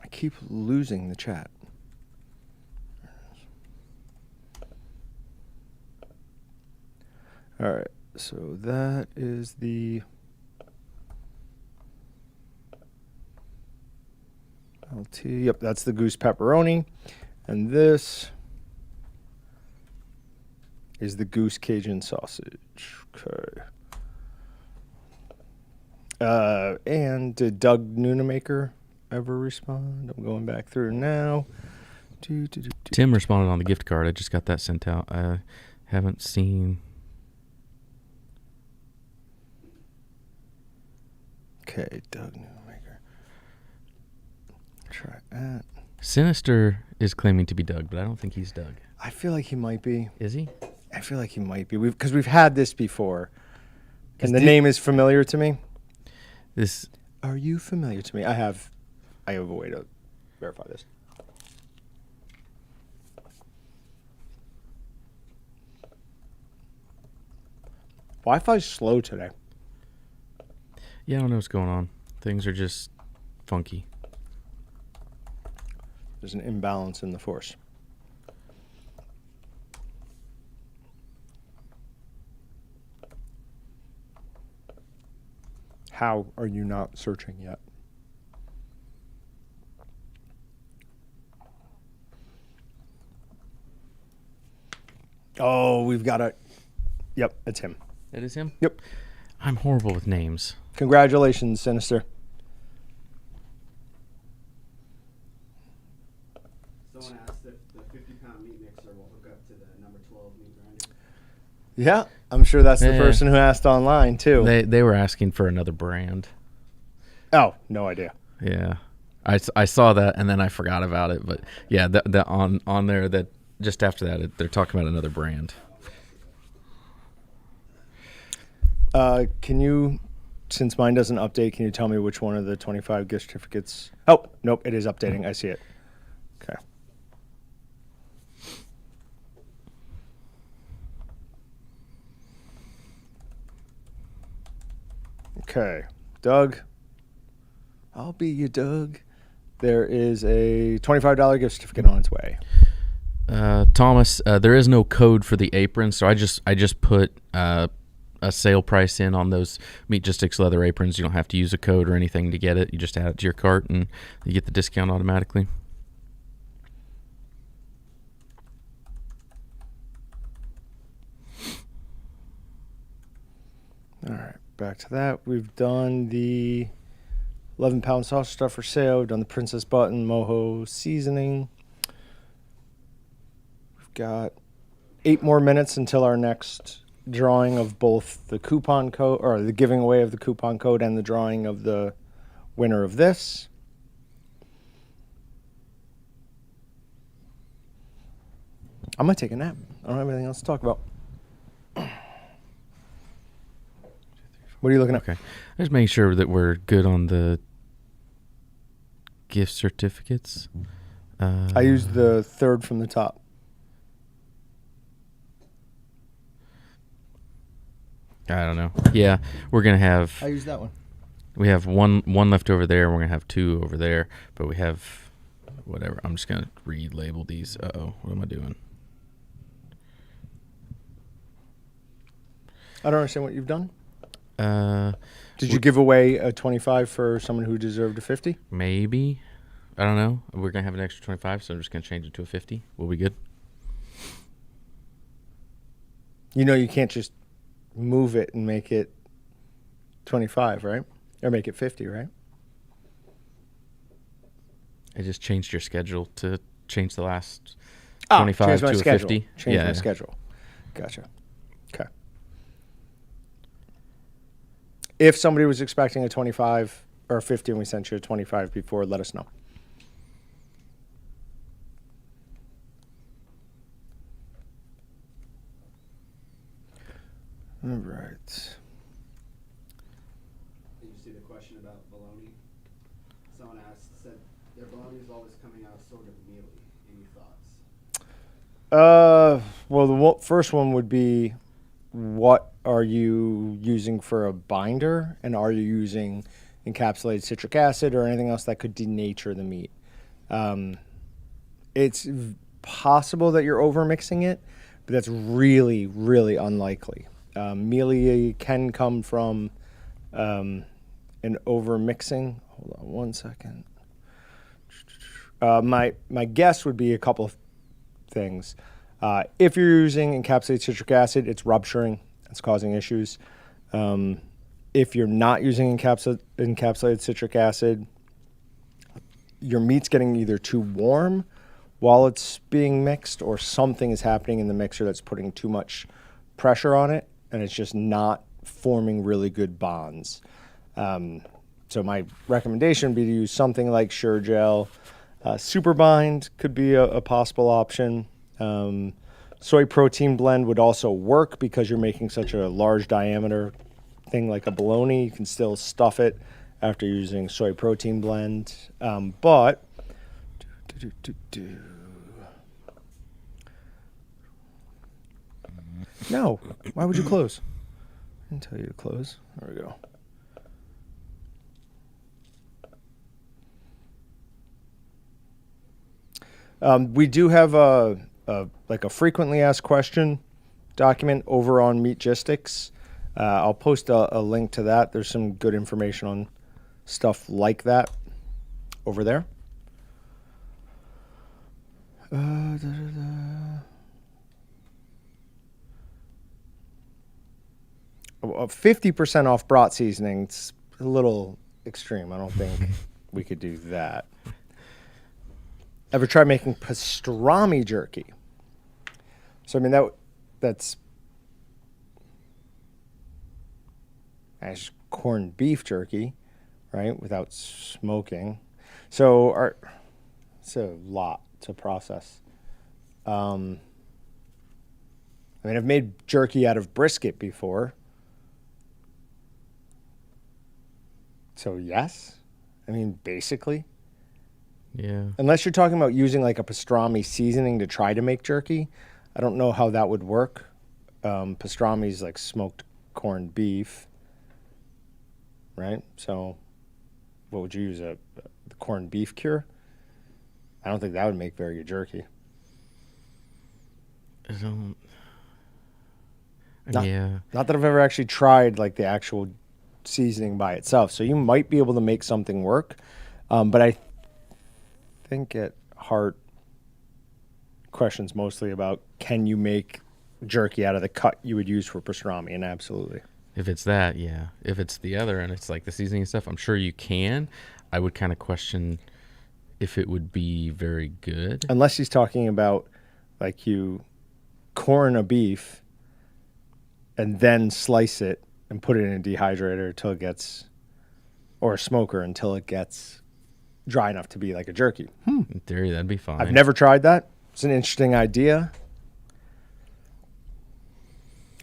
S2: I keep losing the chat. All right. So that is the LT. Yep, that's the goose pepperoni. And this is the goose Cajun sausage. Okay. And did Doug Noonamaker ever respond? I'm going back through now.
S1: Tim responded on the gift card. I just got that sent out. I haven't seen.
S2: Okay, Doug Noonamaker. Try that.
S1: Sinister is claiming to be Doug, but I don't think he's Doug.
S2: I feel like he might be.
S1: Is he?
S2: I feel like he might be. Because we've had this before. And the
S1: Did-
S2: name is familiar to me.
S1: This
S2: Are you familiar to me? I have a way to verify this. Wi-Fi's slow today.
S1: Yeah, I don't know what's going on. Things are just funky.
S2: There's an imbalance in the force. How are you not searching yet? Oh, we've got a... Yep, it's him.
S1: That is him?
S2: Yep.
S1: I'm horrible with names.
S2: Congratulations, Sinister.
S3: Someone asked if the 50-pound meat mixer will hook up to the number 12 meat grinder.
S2: Yeah, I'm sure that's the
S1: Yeah.
S2: person who asked online, too.
S1: They were asking for another brand.
S2: Oh, no idea.
S1: Yeah. I saw that and then I forgot about it. But yeah, that on there, that just after that, they're talking about another brand.
S2: Can you, since mine doesn't update, can you tell me which one of the 25 gift certificates? Oh, nope, it is updating. I see it. Okay. Okay, Doug. I'll be you, Doug. There is a $25 gift certificate on its way.
S1: Thomas, there is no code for the apron, so I just put a sale price in on those Meatgistics leather aprons. You don't have to use a code or anything to get it. You just add it to your cart and you get the discount automatically.
S2: All right, back to that. We've done the 11-pound sausage stuff for sale. We've done the Princess Button Mojo seasoning. We've got 8 more minutes until our next drawing of both the coupon code, or the giving away of the coupon code, and the drawing of the winner of this. I'm going to take a nap. I don't have anything else to talk about. What are you looking at?
S1: Okay. Just making sure that we're good on the gift certificates.
S2: I used the third from the top.
S1: I don't know. Yeah, we're going to have...
S2: I used that one.
S1: We have one left over there. We're going to have 2 over there. But we have... Whatever. I'm just going to relabel these. Uh-oh. What am I doing?
S2: I don't understand what you've done. Did you
S1: we-
S2: give away a 25 for someone who deserved a 50?
S1: Maybe. I don't know. We're going to have an extra 25, so I'm just going to change it to a 50. Will be good.
S2: You know you can't just move it and make it 25, right? Or make it 50, right?
S1: I just changed your schedule to change the last
S2: Ah,
S1: 25
S2: change my
S1: to a
S2: schedule.
S1: 50.
S2: Change
S1: Yeah,
S2: my
S1: yeah.
S2: schedule. Gotcha. Okay. If somebody was expecting a 25 or a 50 and we sent you a 25 before, let us know. All right.
S3: Did you see the question about bologna? Someone said their bologna is always coming out sort of mealy. Any thoughts?
S2: Well, the first one would be, what are you using for a binder, and are you using encapsulated citric acid or anything else that could denature the meat? It's possible that you're overmixing it, but that's really, really unlikely. Mealy can come from an overmixing. Hold on one second. My guess would be a couple of things. If you're using encapsulated citric acid, it's rupturing. It's causing issues. If you're not using encapsulated citric acid, your meat's getting either too warm while it's being mixed, or something is happening in the mixer that's putting too much pressure on it, and it's just not forming really good bonds. So my recommendation would be to use something like Sure-Gel. Super Bind could be a possible option. Soy protein blend would also work because you're making such a large diameter thing like a bologna. You can still stuff it after using soy protein blend. But no, why would you close? I didn't tell you to close. There we go. We do have a frequently asked question document over on Meatgistics. I'll post a link to that. There's some good information on stuff like that over there. 50% off brat seasoning. It's a little extreme. I don't think we could do that. Ever try making pastrami jerky? So I mean that's corned beef jerky, right? Without smoking. So it's a lot to process. I mean, I've made jerky out of brisket before. So yes, I mean, basically.
S1: Yeah.
S2: Unless you're talking about using like a pastrami seasoning to try to make jerky, I don't know how that would work. Pastrami is like smoked corned beef, right? So what would you use, the corned beef cure? I don't think that would make very good jerky.
S1: I don't.
S2: Not that I've ever actually tried like the actual seasoning by itself. So you might be able to make something work, but I think at heart, questions mostly about, can you make jerky out of the cut you would use for pastrami? And absolutely.
S1: If it's that, yeah. If it's the other and it's like the seasoning and stuff, I'm sure you can. I would kind of question if it would be very good.
S2: Unless he's talking about like you corn a beef and then slice it and put it in a dehydrator until it gets, or a smoker until it gets dry enough to be like a jerky.
S1: In theory, that'd be fine.
S2: I've never tried that. It's an interesting idea.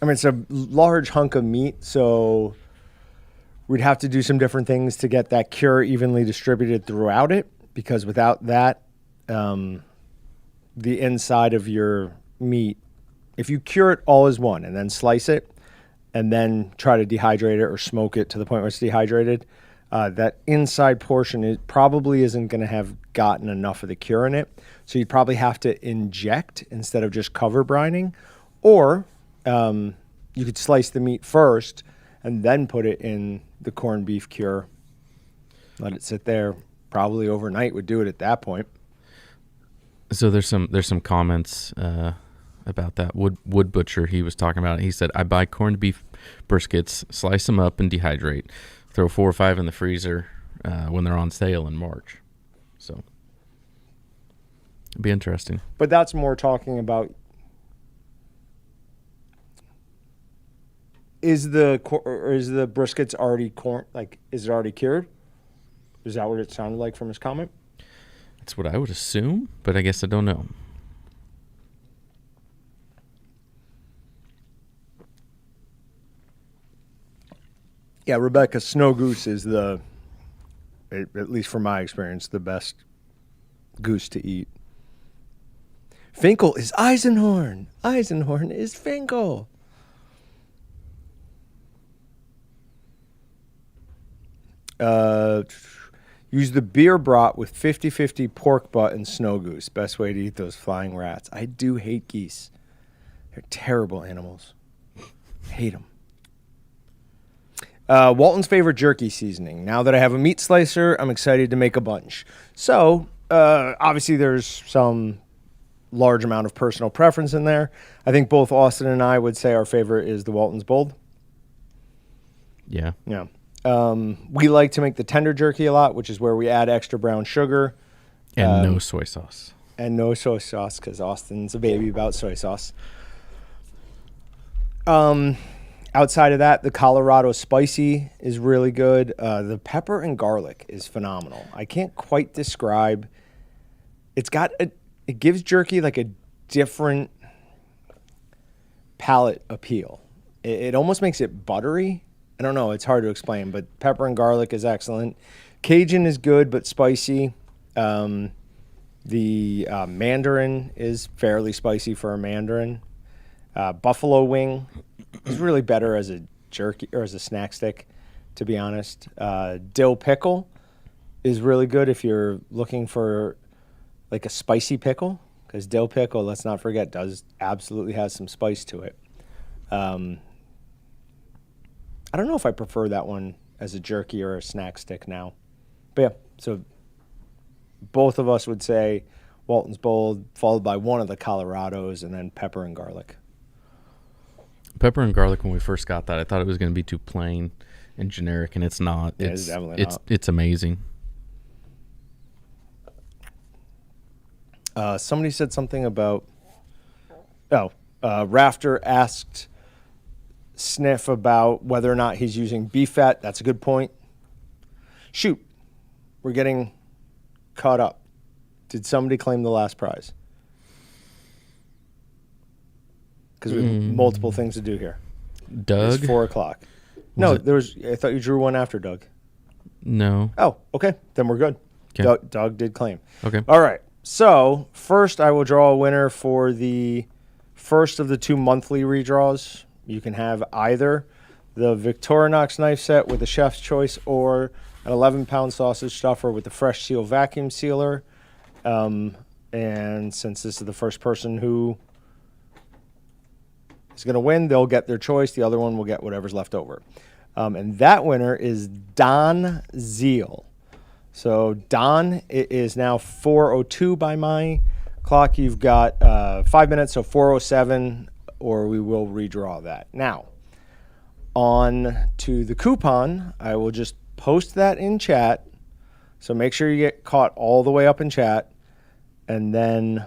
S2: I mean, it's a large hunk of meat, so we'd have to do some different things to get that cure evenly distributed throughout it, because without that, the inside of your meat, if you cure it all as one and then slice it and then try to dehydrate it or smoke it to the point where it's dehydrated, that inside portion probably isn't going to have gotten enough of the cure in it. So you'd probably have to inject instead of just cover brining. Or you could slice the meat first and then put it in the corned beef cure. Let it sit there. Probably overnight would do it at that point.
S1: So there's some comments about that. Wood Butcher, he was talking about it. He said, I buy corned beef briskets, slice them up and dehydrate. Throw 4 or 5 in the freezer when they're on sale in March. So it'd be interesting.
S2: But that's more talking about, is the briskets already is it already cured? Is that what it sounded like from his comment?
S1: That's what I would assume, but I guess I don't know.
S2: Yeah, Rebecca, snow goose is at least from my experience, the best goose to eat. Finkel is Eisenhorn. Eisenhorn is Finkel. Use the beer brat with 50-50 pork butt and snow goose. Best way to eat those flying rats. I do hate geese. They're terrible animals. Hate them. Walton's favorite jerky seasoning. Now that I have a meat slicer, I'm excited to make a bunch. So, obviously there's some large amount of personal preference in there. I think both Austin and I would say our favorite is the Walton's Bold.
S1: Yeah.
S2: Yeah. We like to make the tender jerky a lot, which is where we add extra brown sugar.
S1: And no soy sauce.
S2: And no soy sauce, because Austin's a baby about soy sauce. Outside of that, the Colorado Spicy is really good. The pepper and garlic is phenomenal. I can't quite describe. It gives jerky like a different palate appeal. It almost makes it buttery. I don't know. It's hard to explain, but pepper and garlic is excellent. Cajun is good, but spicy. The Mandarin is fairly spicy for a Mandarin. Buffalo wing is really better as a jerky or as a snack stick, to be honest. Dill pickle is really good if you're looking for like a spicy pickle, because dill pickle, let's not forget, absolutely has some spice to it. I don't know if I prefer that one as a jerky or a snack stick now. But yeah, so both of us would say Walton's Bold, followed by one of the Colorados, and then pepper and garlic.
S1: Pepper and garlic, when we first got that, I thought it was going to be too plain and generic, and it's not.
S2: Yeah, it's definitely not.
S1: It's amazing.
S2: Somebody said something about... Rafter asked Sniff about whether or not he's using beef fat. That's a good point. Shoot. We're getting caught up. Did somebody claim the last prize? Because we have multiple things to do here.
S1: Doug?
S2: It's 4 o'clock. No, I thought you drew one after Doug.
S1: No.
S2: Oh, okay. Then we're good.
S1: Okay.
S2: Doug did claim.
S1: Okay.
S2: All right. So, first I will draw a winner for the first of the 2 monthly redraws. You can have either the Victorinox knife set with the Chef's Choice or an 11-pound sausage stuffer with the Fresh Seal vacuum sealer. And since this is the first person who is going to win, they'll get their choice. The other one will get whatever's left over. And that winner is Don Zeal. So, Don, it is now 4:02 by my clock. You've got 5 minutes, so 4:07, or we will redraw that. Now, on to the coupon. I will just post that in chat. So make sure you get caught all the way up in chat, and then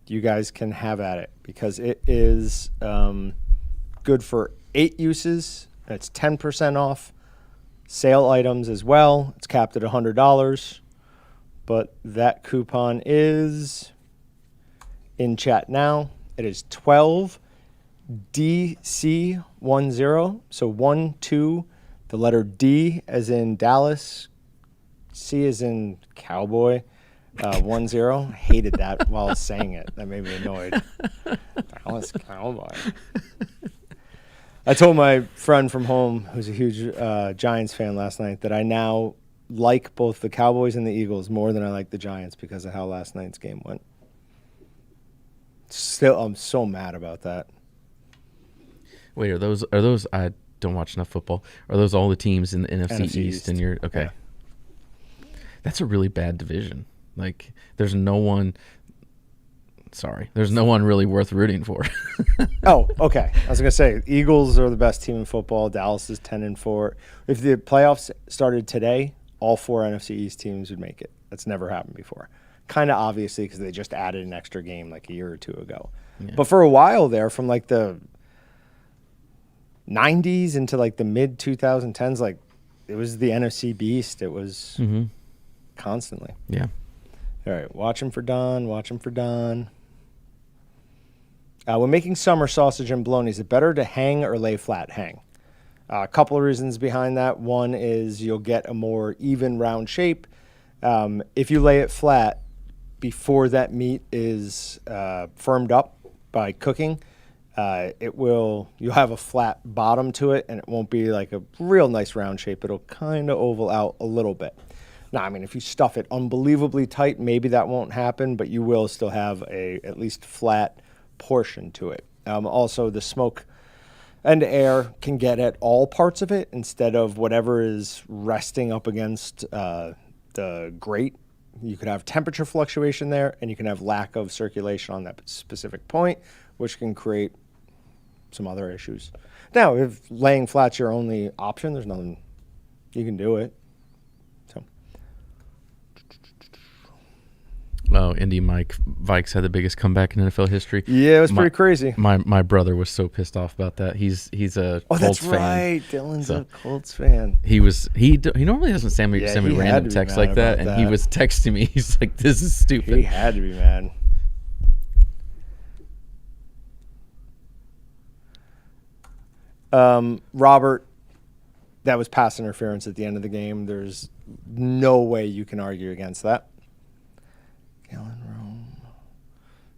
S2: you guys can have at it, because it is good for 8 uses. It's 10% off sale items as well. It's capped at $100, but that coupon is in chat now. It is 12DC10. So 1, 2, the letter D as in Dallas, C as in cowboy, 10. Hated that while I was saying it. That made me annoyed. Dallas Cowboy. I told my friend from home, who's a huge Giants fan, last night that I now like both the Cowboys and the Eagles more than I like the Giants because of how last night's game went. Still, I'm so mad about that.
S1: Wait, are those? I don't watch enough football. Are those all the teams in the NFC East? And you're okay. Yeah. That's a really bad division. Like, there's no one really worth rooting for.
S2: Oh, okay. I was gonna say Eagles are the best team in football. Dallas is 10-4. If the playoffs started today, all 4 NFC East teams would make it. That's never happened before. Kind of obviously because they just added an extra game like a year or 2 ago. Yeah. But for a while there, from like the 90s into like the mid 2010s, like it was the NFC beast. It was constantly.
S1: Yeah.
S2: All right, watching for Don. When making summer sausage and bologna, is it better to hang or lay flat? Hang. A couple of reasons behind that. One is you'll get a more even round shape. If you lay it flat, before that meat is firmed up by cooking, you'll have a flat bottom to it, and it won't be like a real nice round shape. It'll kind of oval out a little bit. Now, I mean, if you stuff it unbelievably tight, maybe that won't happen, but you will still have a at least flat portion to it. Also, the smoke and air can get at all parts of it instead of whatever is resting up against the grate. You could have temperature fluctuation there, and you can have lack of circulation on that specific point, which can create some other issues. Now, if laying flat's your only option, there's nothing, you can do it. So.
S1: Oh, Indy Mike Vikes had the biggest comeback in NFL history.
S2: Yeah, it was pretty crazy.
S1: My brother was so pissed off about that. He's a Colts
S2: that's
S1: fan.
S2: Right. Dylan's a Colts fan.
S1: He normally doesn't send me random texts like that, and he was texting me. He's like, "This is stupid."
S2: He had to be mad. Robert, that was pass interference at the end of the game. There's no way you can argue against that. Galen Rome.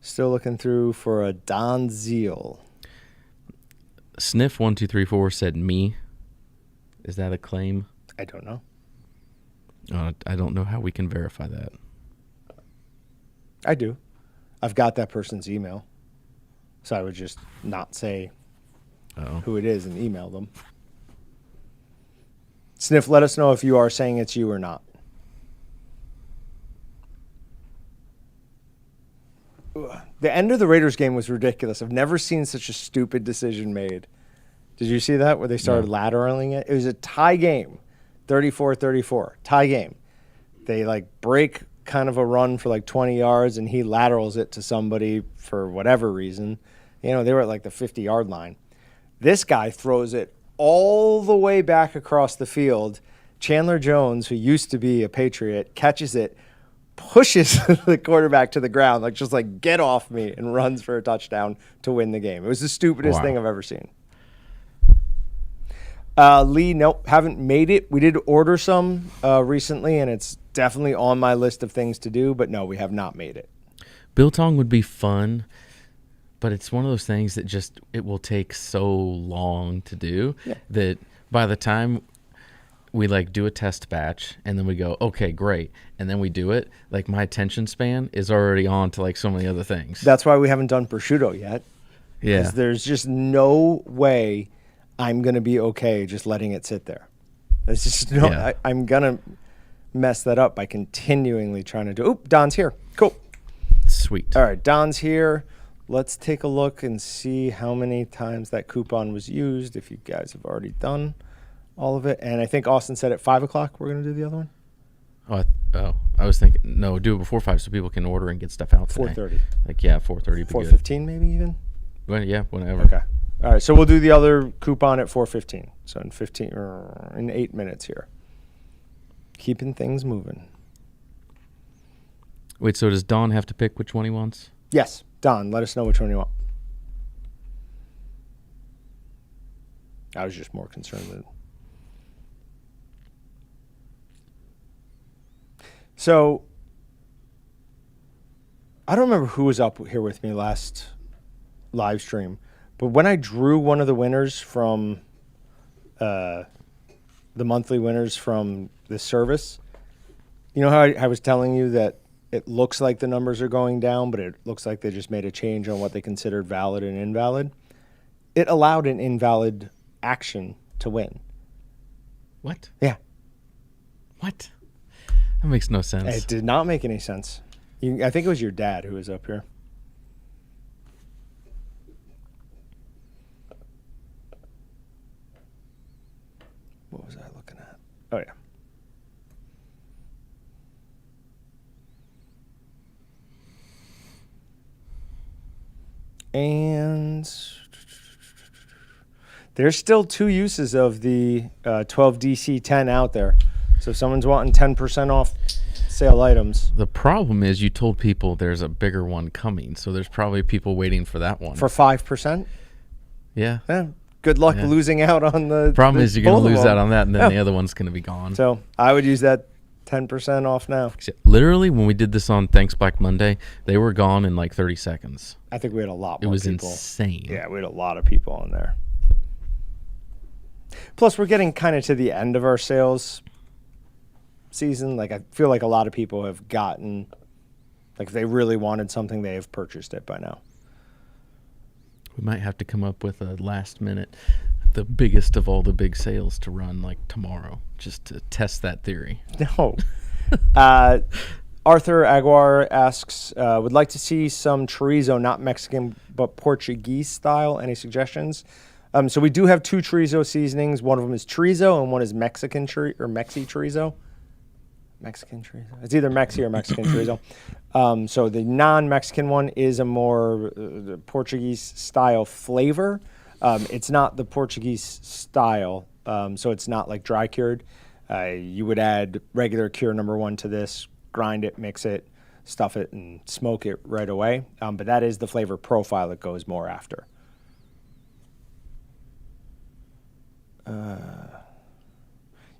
S2: Still looking through for a Don Zeal.
S1: Sniff1234 said me. Is that a claim?
S2: I don't know.
S1: I don't know how we can verify that.
S2: I do. I've got that person's email. So I would just not say who it is and email them. Sniff, let us know if you are saying it's you or not. The end of the Raiders game was ridiculous. I've never seen such a stupid decision made. Did you see that where they started lateraling it? It was a tie game, 34-34, tie game. They break kind of a run for 20 yards, and he laterals it to somebody for whatever reason. They were at the 50-yard line. This guy throws it all the way back across the field. Chandler Jones, who used to be a Patriot, catches it, pushes the quarterback to the ground, get off me, and runs for a touchdown to win the game. It was the stupidest thing I've ever seen. Lee, nope, haven't made it. We did order some recently, and it's definitely on my list of things to do, but no, we have not made it.
S1: Biltong would be fun, but it's one of those things that it will take so long to do that by the time we do a test batch and then we go, okay, great. And then we do it. My attention span is already on to so many other things.
S2: That's why we haven't done prosciutto yet.
S1: Yeah.
S2: There's just no way I'm going to be okay just letting it sit there. There's just no, I'm going to mess that up by continually trying to do. Oop, Don's here. Cool.
S1: Sweet.
S2: All right, Don's here. Let's take a look and see how many times that coupon was used, if you guys have already done all of it. And I think Austin said at 5 o'clock we're going to do the other one.
S1: I was thinking, no, do it before 5 so people can order and get stuff out today.
S2: 4:30.
S1: 4:30.
S2: 4:15 maybe even?
S1: Whenever.
S2: Okay. All right, so we'll do the other coupon at 4:15. So in 8 minutes here. Keeping things moving.
S1: Wait, so does Don have to pick which one he wants?
S2: Yes. Don, let us know which one you want. I was just more concerned with it. So, I don't remember who was up here with me last live stream, but when I drew one of the winners from the monthly winners from the service, you know how I was telling you that it looks like the numbers are going down, but it looks like they just made a change on what they considered valid and invalid? It allowed an invalid action to win.
S1: What?
S2: Yeah.
S1: What? That makes no sense.
S2: It did not make any sense. I think it was your dad who was up here. What was I looking at? Oh, yeah. And there's still 2 uses of the 12DC10 out there. So if someone's wanting 10% off sale items.
S1: The problem is you told people there's a bigger one coming, so there's probably people waiting for that one.
S2: For 5%?
S1: Yeah.
S2: Good luck losing out on the
S1: problem is you're going to lose
S2: them.
S1: out on that, and then the other one's going to be gone.
S2: So I would use that 10% off now.
S1: Literally, when we did this on Thanks Black Monday, they were gone in like 30 seconds.
S2: I think we had a lot
S1: It
S2: more
S1: was
S2: people.
S1: insane.
S2: Yeah, we had a lot of people on there. Plus, we're getting kind of to the end of our sales season. Like, I feel like a lot of people have gotten, like, if they really wanted something, they have purchased it by now.
S1: We might have to come up with a last minute, the biggest of all the big sales to run like tomorrow, just to test that theory.
S2: No. Arthur Aguar asks, would like to see some chorizo, not Mexican, but Portuguese style. Any suggestions? So we do have 2 chorizo seasonings. One of them is chorizo and one is Mexican or Mexi chorizo. Mexican chorizo. It's either Mexi or Mexican chorizo. So the non-Mexican one is a more Portuguese style flavor. It's not the Portuguese style, so it's not like dry cured. You would add regular cure number 1 to this, grind it, mix it, stuff it, and smoke it right away. But that is the flavor profile that goes more after.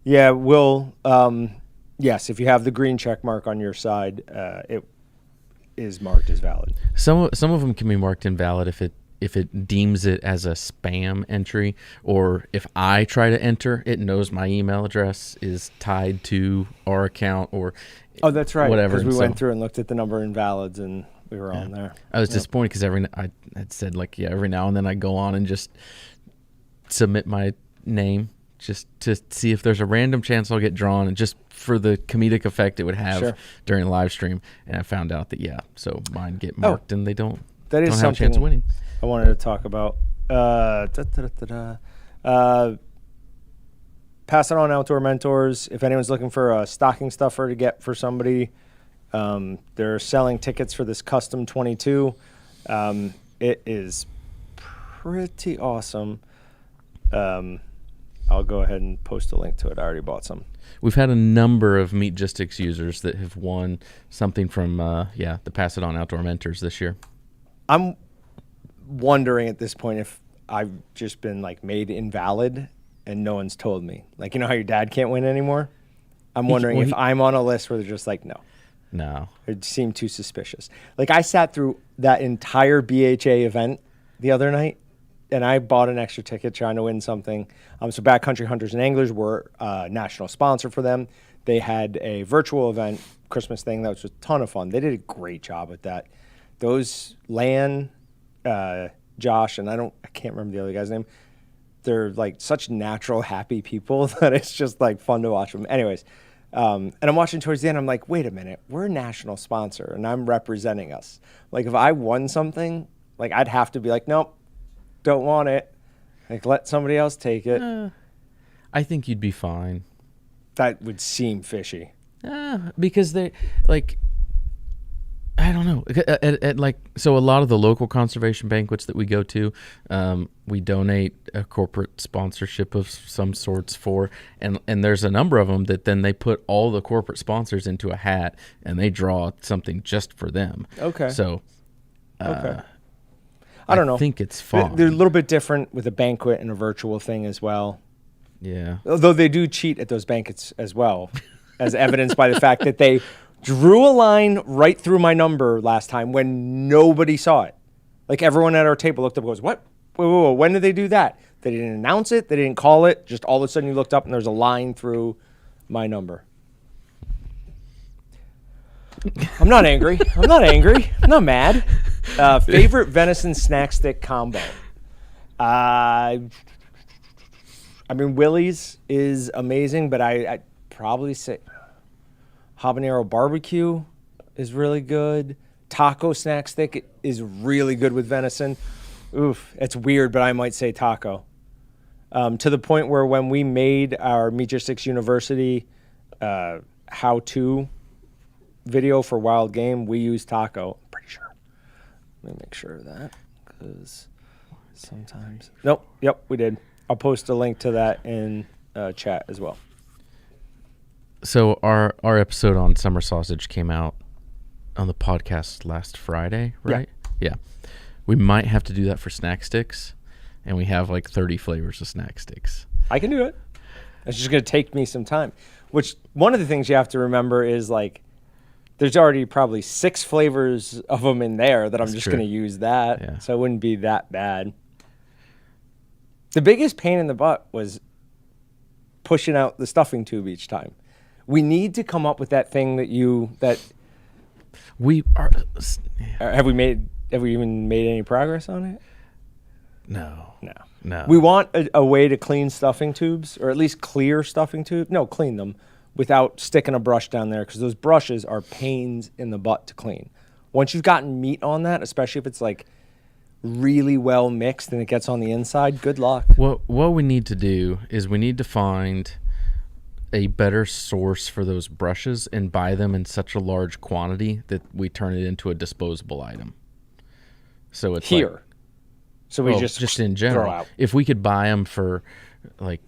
S2: Yeah, Will. Yes, if you have the green check mark on your side, it is marked as valid.
S1: Some of them can be marked invalid if it deems it as a spam entry, or if I try to enter, it knows my email address is tied to our account, or
S2: oh, that's right.
S1: whatever.
S2: Because we went through and looked at the number of invalids, and we were on there.
S1: I was disappointed because I had said like every now and then I go on and just submit my name just to see if there's a random chance I'll get drawn, and just for the comedic effect it would have during a live stream. And I found out that so mine get marked and they don't.
S2: That is
S1: don't have
S2: something
S1: a chance of winning.
S2: I wanted to talk about. Pass it on, Outdoor Mentors. If anyone's looking for a stocking stuffer to get for somebody, they're selling tickets for this Custom 22. It is pretty awesome. I'll go ahead and post a link to it. I already bought some.
S1: We've had a number of Meatgistics users that have won something from the Pass It On Outdoor Mentors this year.
S2: I'm wondering at this point if I've just been like made invalid and no one's told me. Like, you know how your dad can't win anymore? I'm wondering if I'm on a list where they're just like, no. It seemed too suspicious. Like, I sat through that entire BHA event the other night, and I bought an extra ticket trying to win something. So Backcountry Hunters and Anglers were a national sponsor for them. They had a virtual event, Christmas thing, that was a ton of fun. They did a great job with that. Those Lan, Josh, and I can't remember the other guy's name. They're like such natural, happy people that it's just like fun to watch them. Anyways, and I'm watching towards the end. I'm like, wait a minute, we're a national sponsor, and I'm representing us. Like, if I won something, like, I'd have to be like, nope, don't want it. Like, let somebody else take it.
S1: I think you'd be fine.
S2: That would seem fishy.
S1: Because they like. I don't know. So a lot of the local conservation banquets that we go to, we donate a corporate sponsorship of some sorts for, and there's a number of them that then they put all the corporate sponsors into a hat and they draw something just for them.
S2: Okay.
S1: So,
S2: I don't know.
S1: I think it's fine.
S2: They're a little bit different with a banquet and a virtual thing as well.
S1: Yeah.
S2: Although they do cheat at those banquets as well, as evidenced by the fact that they drew a line right through my number last time when nobody saw it. Like, everyone at our table looked up and goes, what? Whoa, when did they do that? They didn't announce it. They didn't call it. Just all of a sudden you looked up and there's a line through my number. I'm not angry. I'm not mad. Favorite venison snack stick combo. I mean, Willie's is amazing, but I'd probably say habanero barbecue is really good. Taco snack stick is really good with venison. Oof, it's weird, but I might say taco. To the point where when we made our Meatgistics University how-to video for wild game, we used taco. I'm pretty sure. Let me make sure of that, because sometimes... Nope, yep, we did. I'll post a link to that in chat as well.
S1: So our episode on summer sausage came out on the podcast last Friday, right? Yeah. We might have to do that for snack sticks, and we have like 30 flavors of snack sticks.
S2: I can do it. It's just going to take me some time. Which one of the things you have to remember is like, there's already probably 6 flavors of them in there that I'm just
S1: true.
S2: going to use that.
S1: Yeah.
S2: So it wouldn't be that bad. The biggest pain in the butt was pushing out the stuffing tube each time. We need to come up with that thing that
S1: We are.
S2: have we even made any progress on it?
S1: No.
S2: We want a way to clean stuffing tubes, or at least clear stuffing tubes. No, clean them without sticking a brush down there, because those brushes are pains in the butt to clean. Once you've gotten meat on that, especially if it's like really well mixed and it gets on the inside, good luck.
S1: What we need to do is we need to find a better source for those brushes and buy them in such a large quantity that we turn it into a disposable item. So it's
S2: Here.
S1: like,
S2: So we
S1: well,
S2: just
S1: in
S2: throw
S1: general,
S2: out.
S1: if we could buy them for like,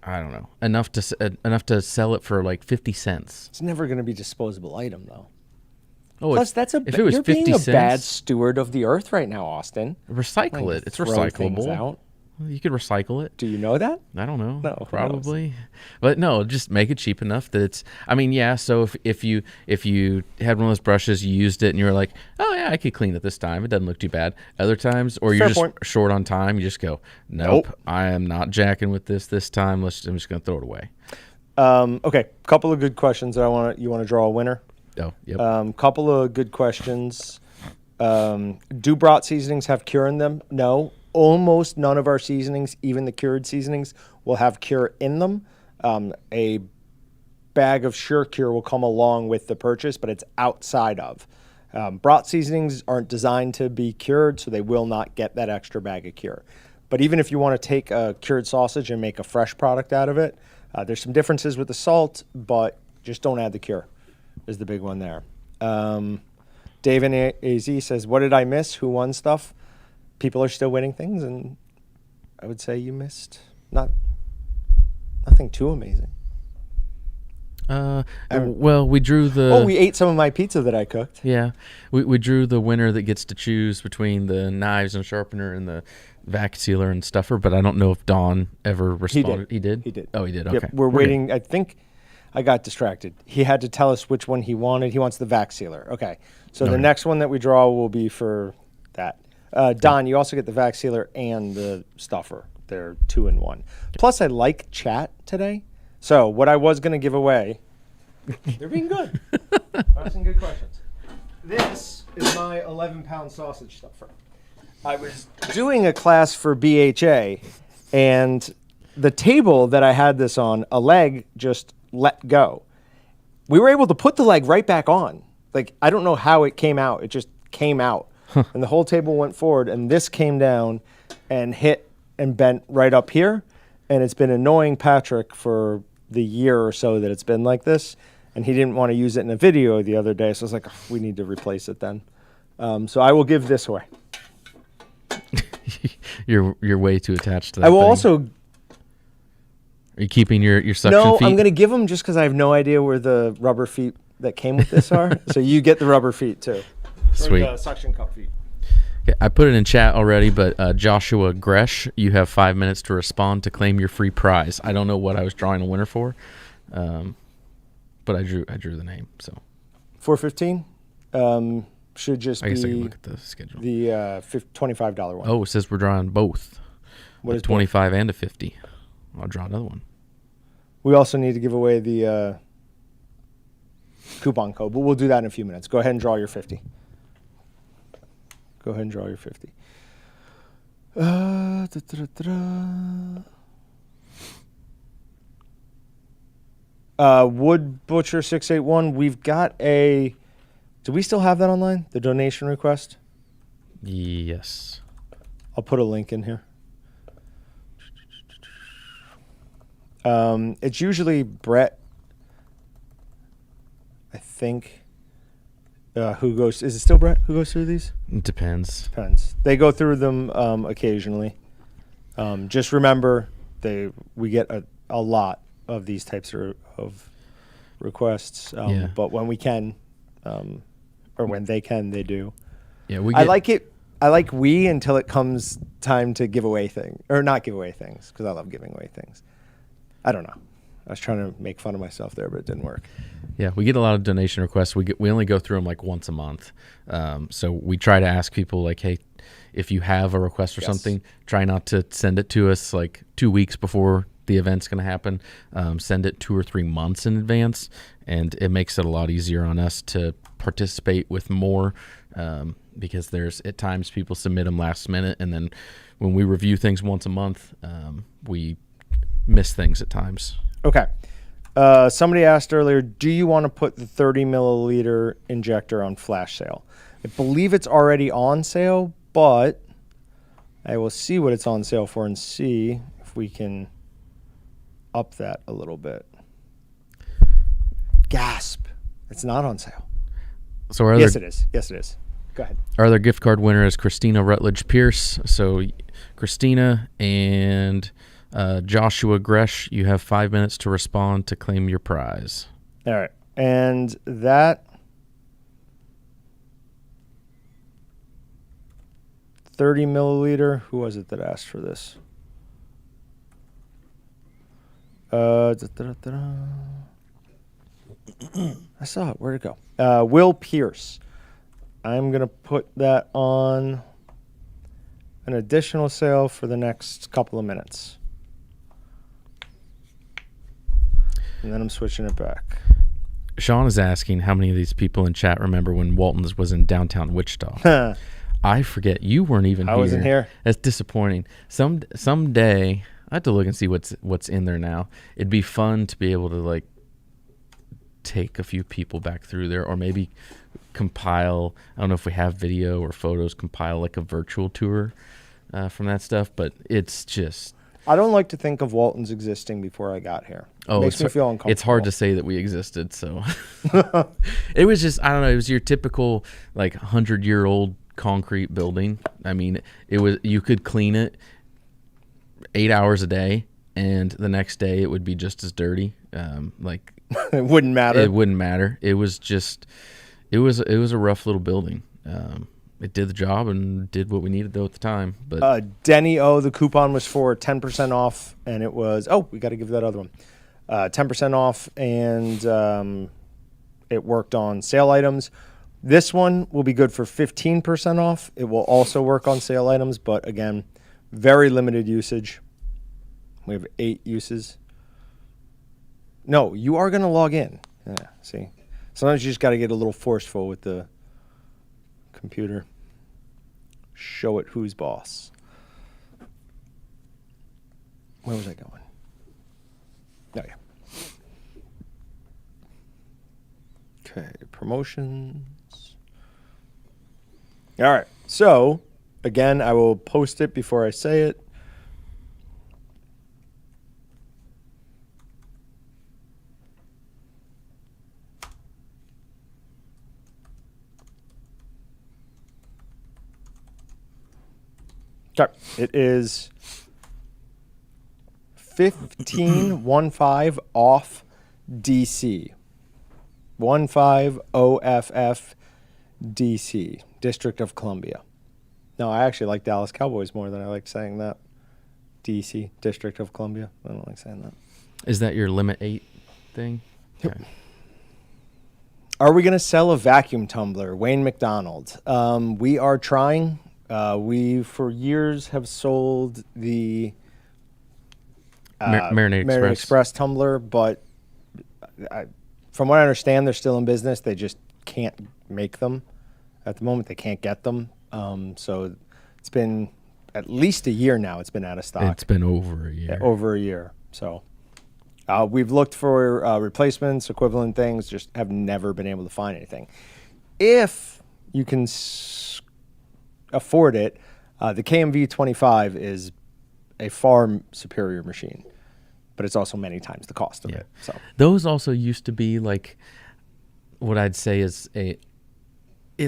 S1: I don't know, enough to sell it for like 50 cents.
S2: It's never going to be a disposable item, though.
S1: Oh,
S2: Plus,
S1: if it was
S2: you're
S1: 50
S2: being a
S1: cents,
S2: bad steward of the earth right now, Austin.
S1: recycle
S2: Like,
S1: it. It's
S2: throw things
S1: recyclable.
S2: out.
S1: You could recycle it.
S2: Do you know that?
S1: I don't know.
S2: No, who knows?
S1: Probably, but no, just make it cheap enough that it's. I mean, yeah. So if you had one of those brushes, you used it, and you were like, oh yeah, I could clean it this time. It doesn't look too bad. Other times, or you're
S2: Fair
S1: just
S2: point.
S1: short on time, you just go, nope, I am not jacking with this time. I'm just gonna throw it away.
S2: Okay, couple of good questions that you want to draw a winner.
S1: Oh, yep.
S2: Couple of good questions. Do brat seasonings have cure in them? No. Almost none of our seasonings, even the cured seasonings, will have cure in them. A bag of Sure Cure will come along with the purchase, but it's outside of. Brat seasonings aren't designed to be cured, so they will not get that extra bag of cure. But even if you want to take a cured sausage and make a fresh product out of it, there's some differences with the salt, but just don't add the cure is the big one there. Dave in AZ says, what did I miss? Who won stuff? People are still winning things, and I would say you missed nothing too amazing.
S1: Well, we drew the.
S2: Oh, we ate some of my pizza that I cooked.
S1: Yeah, we drew the winner that gets to choose between the knives and sharpener and the vac sealer and stuffer. But I don't know if Don ever responded. He did.
S2: He did.
S1: Oh, he did.
S2: Yep,
S1: Okay.
S2: we're
S1: good.
S2: waiting. I think I got distracted. He had to tell us which one he wanted. He wants the vac sealer. Okay. So the next one that we draw will be for that. Don, you also get the vac sealer and the stuffer. They're 2 in 1. Plus, I like chat today. So what I was going to give away, they're being good. Asking good questions. This is my 11-pound sausage stuffer. I was doing a class for BHA, and the table that I had this on, a leg just let go. We were able to put the leg right back on. Like, I don't know how it came out. It just came out. And the whole table went forward, and this came down and hit and bent right up here. And it's been annoying Patrick for the year or so that it's been like this. And he didn't want to use it in a video the other day. So I was like, oh, we need to replace it then. So I will give this away.
S1: You're way too attached to that.
S2: I will
S1: thing.
S2: also...
S1: Are you keeping your suction
S2: No,
S1: feet?
S2: I'm going to give them just because I have no idea where the rubber feet that came with this are. So you get the rubber feet too.
S1: Sweet.
S2: Or the suction cup feet.
S1: Okay, I put it in chat already, but Joshua Gresh, you have 5 minutes to respond to claim your free prize. I don't know what I was drawing a winner for, but I drew the name. So
S2: 415 should just
S1: I guess I can
S2: be
S1: look at the schedule.
S2: the $25 one.
S1: Oh, it says we're drawing both.
S2: What
S1: A
S2: is
S1: 25 and a 50. I'll draw another one.
S2: We also need to give away the coupon code, but we'll do that in a few minutes. Go ahead and draw your 50. Go ahead and draw your 50. Wood Butcher 681. We've got a. Do we still have that online? The donation request.
S1: Yes.
S2: I'll put a link in here. It's usually Brett, I think, who goes. Is it still Brett who goes through these?
S1: It depends.
S2: Depends. They go through them occasionally. Just remember, we get a lot of these types of requests.
S1: Yeah.
S2: But when we can, or when they can, they do.
S1: Yeah, we.
S2: I like it. I like we until it comes time to give away things, or not give away things, because I love giving away things. I don't know. I was trying to make fun of myself there, but it didn't work.
S1: Yeah, we get a lot of donation requests. We only go through them like once a month. So we try to ask people like, hey, if you have a request for something, try not to send it to us like 2 weeks before the event's going to happen. Send it 2 or 3 months in advance, and it makes it a lot easier on us to participate with more, because there's at times people submit them last minute, and then when we review things once a month, we miss things at times.
S2: Okay. Somebody asked earlier, do you want to put the 30 milliliter injector on flash sale? I believe it's already on sale, but I will see what it's on sale for and see if we can up that a little bit. Gasp. It's not on sale.
S1: So
S2: Yes, it is. Yes, it is. Go ahead.
S1: Our other gift card winner is Christina Rutledge Pierce. So Christina and Joshua Gresh, you have 5 minutes to respond to claim your prize.
S2: All right. And that 30 milliliter, who was it that asked for this? I saw it. Where'd it go? Will Pierce. I'm going to put that on an additional sale for the next couple of minutes. And then I'm switching it back.
S1: Sean is asking how many of these people in chat remember when Walton's was in downtown Wichita. I forget. You weren't even here.
S2: I wasn't here.
S1: That's disappointing. Someday I have to look and see what's in there now. It'd be fun to be able to like take a few people back through there, or maybe compile. I don't know if we have video or photos. Compile like a virtual tour from that stuff, but it's just.
S2: I don't like to think of Walton's existing before I got here. It makes me feel uncomfortable.
S1: It's hard to say that we existed, so it was just, I don't know, it was your typical like 100-year-old concrete building. I mean, it was, you could clean it 8 hours a day, and the next day it would be just as dirty. Like
S2: it wouldn't matter.
S1: It wouldn't matter. It was just, it was a rough little building. It did the job and did what we needed though at the time. But
S2: Denny O, the coupon was for 10% off, and it was, we got to give that other one 10% off, and it worked on sale items. This one will be good for 15% off. It will also work on sale items, but again, very limited usage. We have 8 uses. No, you are going to log in. Yeah, see. Sometimes you just got to get a little forceful with the computer. Show it who's boss. Where was I going? Oh, yeah. Okay, promotions. All right, so again, I will post it before I say it. Okay, it is 15 off DC. 15 OFF DC, District of Columbia. No, I actually like Dallas Cowboys more than I like saying that. DC, District of Columbia. I don't like saying that.
S1: is that your limit 8 thing?
S2: Yep.
S1: Okay.
S2: Are we going to sell a vacuum tumbler? Wayne McDonald. We are trying. We, for years, have sold the
S1: Marinade
S2: Express tumbler, but from what I understand, they're still in business. They just can't make them at the moment. They can't get them. So it's been at least a year now. It's been out of stock.
S1: It's been over a year.
S2: Yeah, over a year. So we've looked for replacements, equivalent things, just have never been able to find anything. If you can afford it, the KMV 25 is a far superior machine, but it's also many times the cost of it. So
S1: those also used to be like what I'd say is at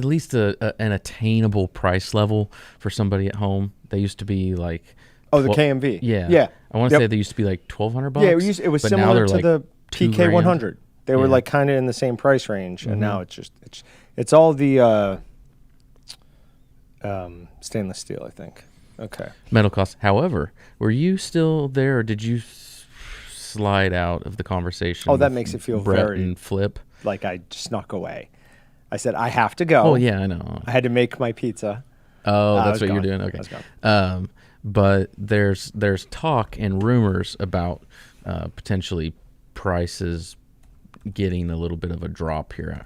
S1: least an attainable price level for somebody at home. They used to be like
S2: the KMV.
S1: Yeah. I want to say they used to be like $1,200.
S2: Yeah, it was similar to the PK 100. They were like kind of in the same price range, and now it's all the stainless steel, I think. Okay.
S1: Metal costs. However, were you still there, or did you slide out of the conversation.
S2: Oh, that
S1: with
S2: makes it feel
S1: Brett
S2: very
S1: and Flip.
S2: like I snuck away. I said, I have to go.
S1: Oh, yeah, I know.
S2: I had to make my pizza.
S1: Oh,
S2: I
S1: that's
S2: was
S1: what you're
S2: gone.
S1: doing? Okay.
S2: I was gone.
S1: But there's talk and rumors about potentially prices getting a little bit of a drop here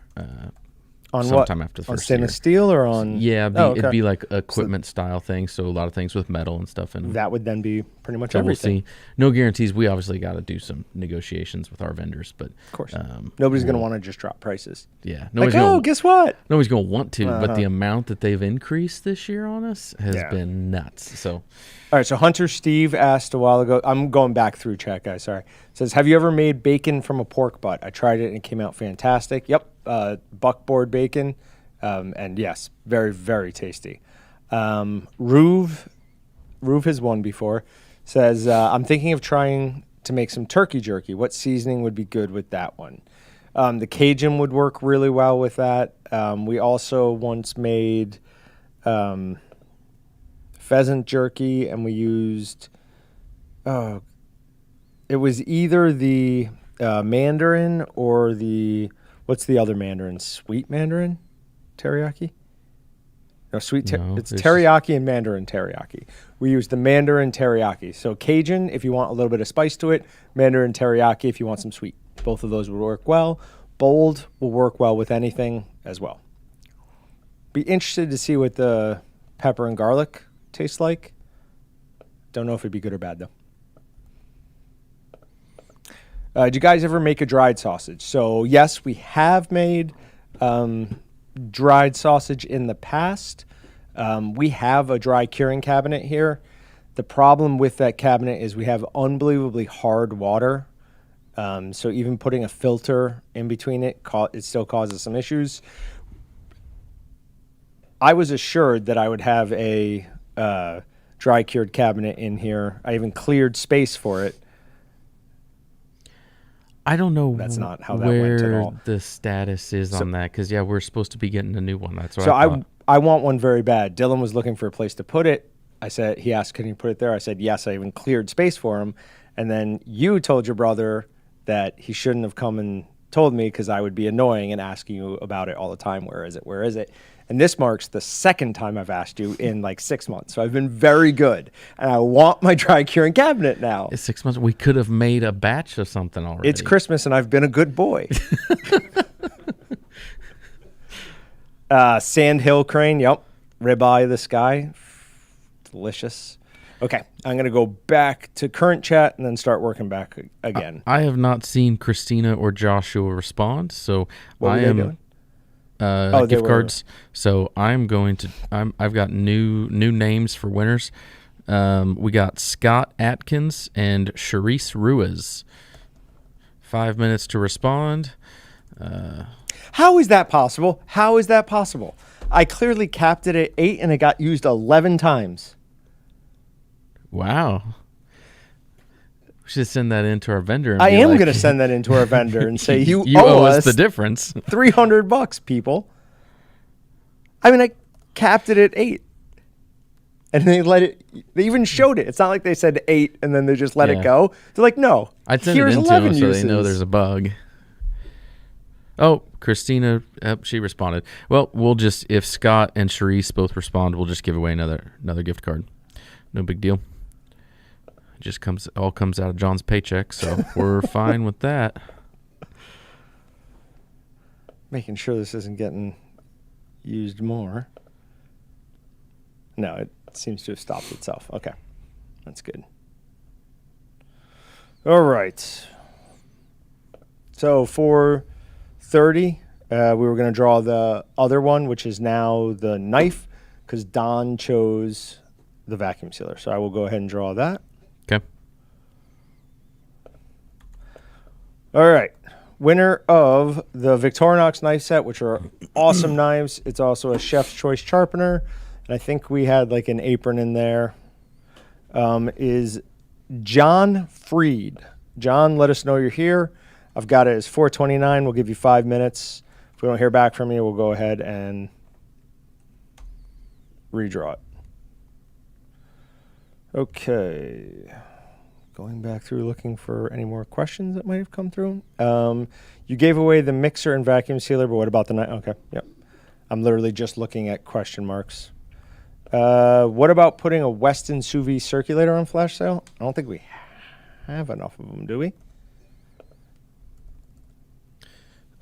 S2: On
S1: sometime
S2: what?
S1: after the
S2: On
S1: first year.
S2: stainless steel or on?
S1: Yeah,
S2: Oh,
S1: it'd
S2: okay.
S1: be like equipment style thing. So a lot of things with metal and stuff. And
S2: That would then be pretty much
S1: so we'll
S2: everything.
S1: see. No guarantees. We obviously got to do some negotiations with our vendors, but
S2: Of course. Nobody's going to want to just drop prices.
S1: yeah,
S2: Like, oh, guess what?
S1: nobody's gonna want to. But the amount that they've increased this year on us has
S2: Yeah.
S1: been nuts. So
S2: All right, so Hunter Steve asked a while ago. I'm going back through chat, guys. Sorry. Says, have you ever made bacon from a pork butt? I tried it and it came out fantastic. Yep, buckboard bacon, and yes, very very tasty. Ruve has won before. Says, I'm thinking of trying to make some turkey jerky. What seasoning would be good with that one? The Cajun would work really well with that. We also once made pheasant jerky, and we used, it was either the mandarin or what's the other mandarin? Sweet mandarin teriyaki? No,
S1: No,
S2: it's
S1: there's-
S2: teriyaki and mandarin teriyaki. We use the mandarin teriyaki. So Cajun, if you want a little bit of spice to it, mandarin teriyaki if you want some sweet. Both of those would work well. Bold will work well with anything as well. Be interested to see what the pepper and garlic tastes like. Don't know if it'd be good or bad, though. Did you guys ever make a dried sausage? So, yes, we have made dried sausage in the past. We have a dry curing cabinet here. The problem with that cabinet is we have unbelievably hard water. So even putting a filter in between it still causes some issues. I was assured that I would have a dry cured cabinet in here. I even cleared space for it.
S1: I don't know.
S2: That's not how that went at all.
S1: The status is on that because yeah, we're supposed to be getting a new one. That's what
S2: So
S1: I thought.
S2: I want one very bad. Dylan was looking for a place to put it. He asked, can you put it there? I said, yes. I even cleared space for him. And then you told your brother that he shouldn't have come and told me because I would be annoying and asking you about it all the time. Where is it? Where is it? And this marks the second time I've asked you in like 6 months. So I've been very good. And I want my dry curing cabinet now.
S1: It's 6 months. We could have made a batch of something already.
S2: It's Christmas and I've been a good boy. Sandhill crane. Yep. Ribeye of the sky. Delicious. Okay. I'm going to go back to current chat and then start working back again.
S1: I have not seen Christina or Joshua respond, so
S2: What were
S1: I
S2: they
S1: am
S2: doing? They
S1: gift
S2: were-
S1: cards. So I'm going to. I've got new names for winners. We got Scott Atkins and Charisse Ruiz. 5 minutes to respond.
S2: How is that possible? How is that possible? I clearly capped it at 8 and it got used 11 times.
S1: Wow. We should send that into our vendor. And
S2: I
S1: be
S2: am
S1: like,
S2: going to send that into our vendor and say, you
S1: owe
S2: owe
S1: us
S2: us
S1: the difference.
S2: $300, people. I mean, I capped it at 8. And they even showed it. It's not like they said 8 and then they just let it
S1: Yeah.
S2: go. They're like, no,
S1: I'd send
S2: here's
S1: it into
S2: 11
S1: them so
S2: uses.
S1: they know there's a bug. Oh, Christina, she responded. Well, we'll just, if Scott and Charisse both respond, we'll just give away another gift card. No big deal. It just all comes out of John's paycheck, so we're fine with that.
S2: Making sure this isn't getting used more. No, it seems to have stopped itself. Okay, that's good. All right. So for 30, we were going to draw the other one, which is now the knife, because Don chose the vacuum sealer. So I will go ahead and draw that.
S1: Okay.
S2: All right. Winner of the Victorinox knife set, which are awesome knives. It's also a Chef's Choice Sharpener. And I think we had like an apron in there. Is John Freed. John, let us know you're here. I've got it as 4:29. We'll give you 5 minutes. If we don't hear back from you, we'll go ahead and redraw it. Okay. Going back through looking for any more questions that might have come through. You gave away the mixer and vacuum sealer, but what about the knife? Okay, yep. I'm literally just looking at question marks. What about putting a Weston sous vide circulator on flash sale? I don't think we have enough of them, do we?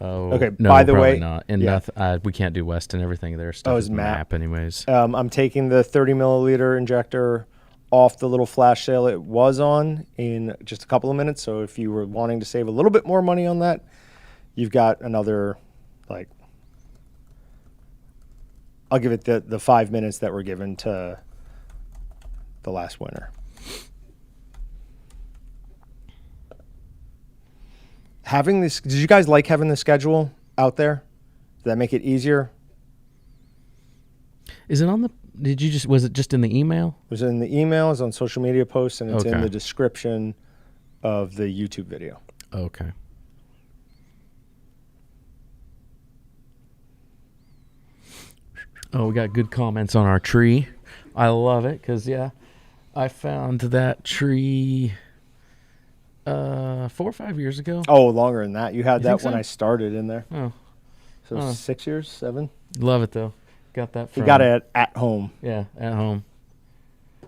S1: Oh,
S2: okay.
S1: No,
S2: by the
S1: probably
S2: way,
S1: not. And
S2: yeah.
S1: we can't do Weston. Everything there stuff
S2: is
S1: is
S2: MAP.
S1: MAP anyways.
S2: I'm taking the 30 milliliter injector off the little flash sale it was on in just a couple of minutes. So if you were wanting to save a little bit more money on that, you've got another, like, I'll give it the 5 minutes that were given to the last winner. Having this, did you guys like having the schedule out there? Did that make it easier?
S1: Is it on the? Was it just in the email?
S2: It was in the email, it's on social media posts, and it's in
S1: Okay.
S2: the description of the YouTube video.
S1: Okay. Oh, we got good comments on our tree. I love it because, yeah, I found that tree 4 or 5 years ago.
S2: Oh, longer than that. You had
S1: You
S2: that
S1: think
S2: when
S1: so?
S2: I started in there.
S1: Oh,
S2: So
S1: Huh.
S2: 6 years, 7.
S1: love it, though. Got that from...
S2: You got it at home.
S1: Yeah, at home.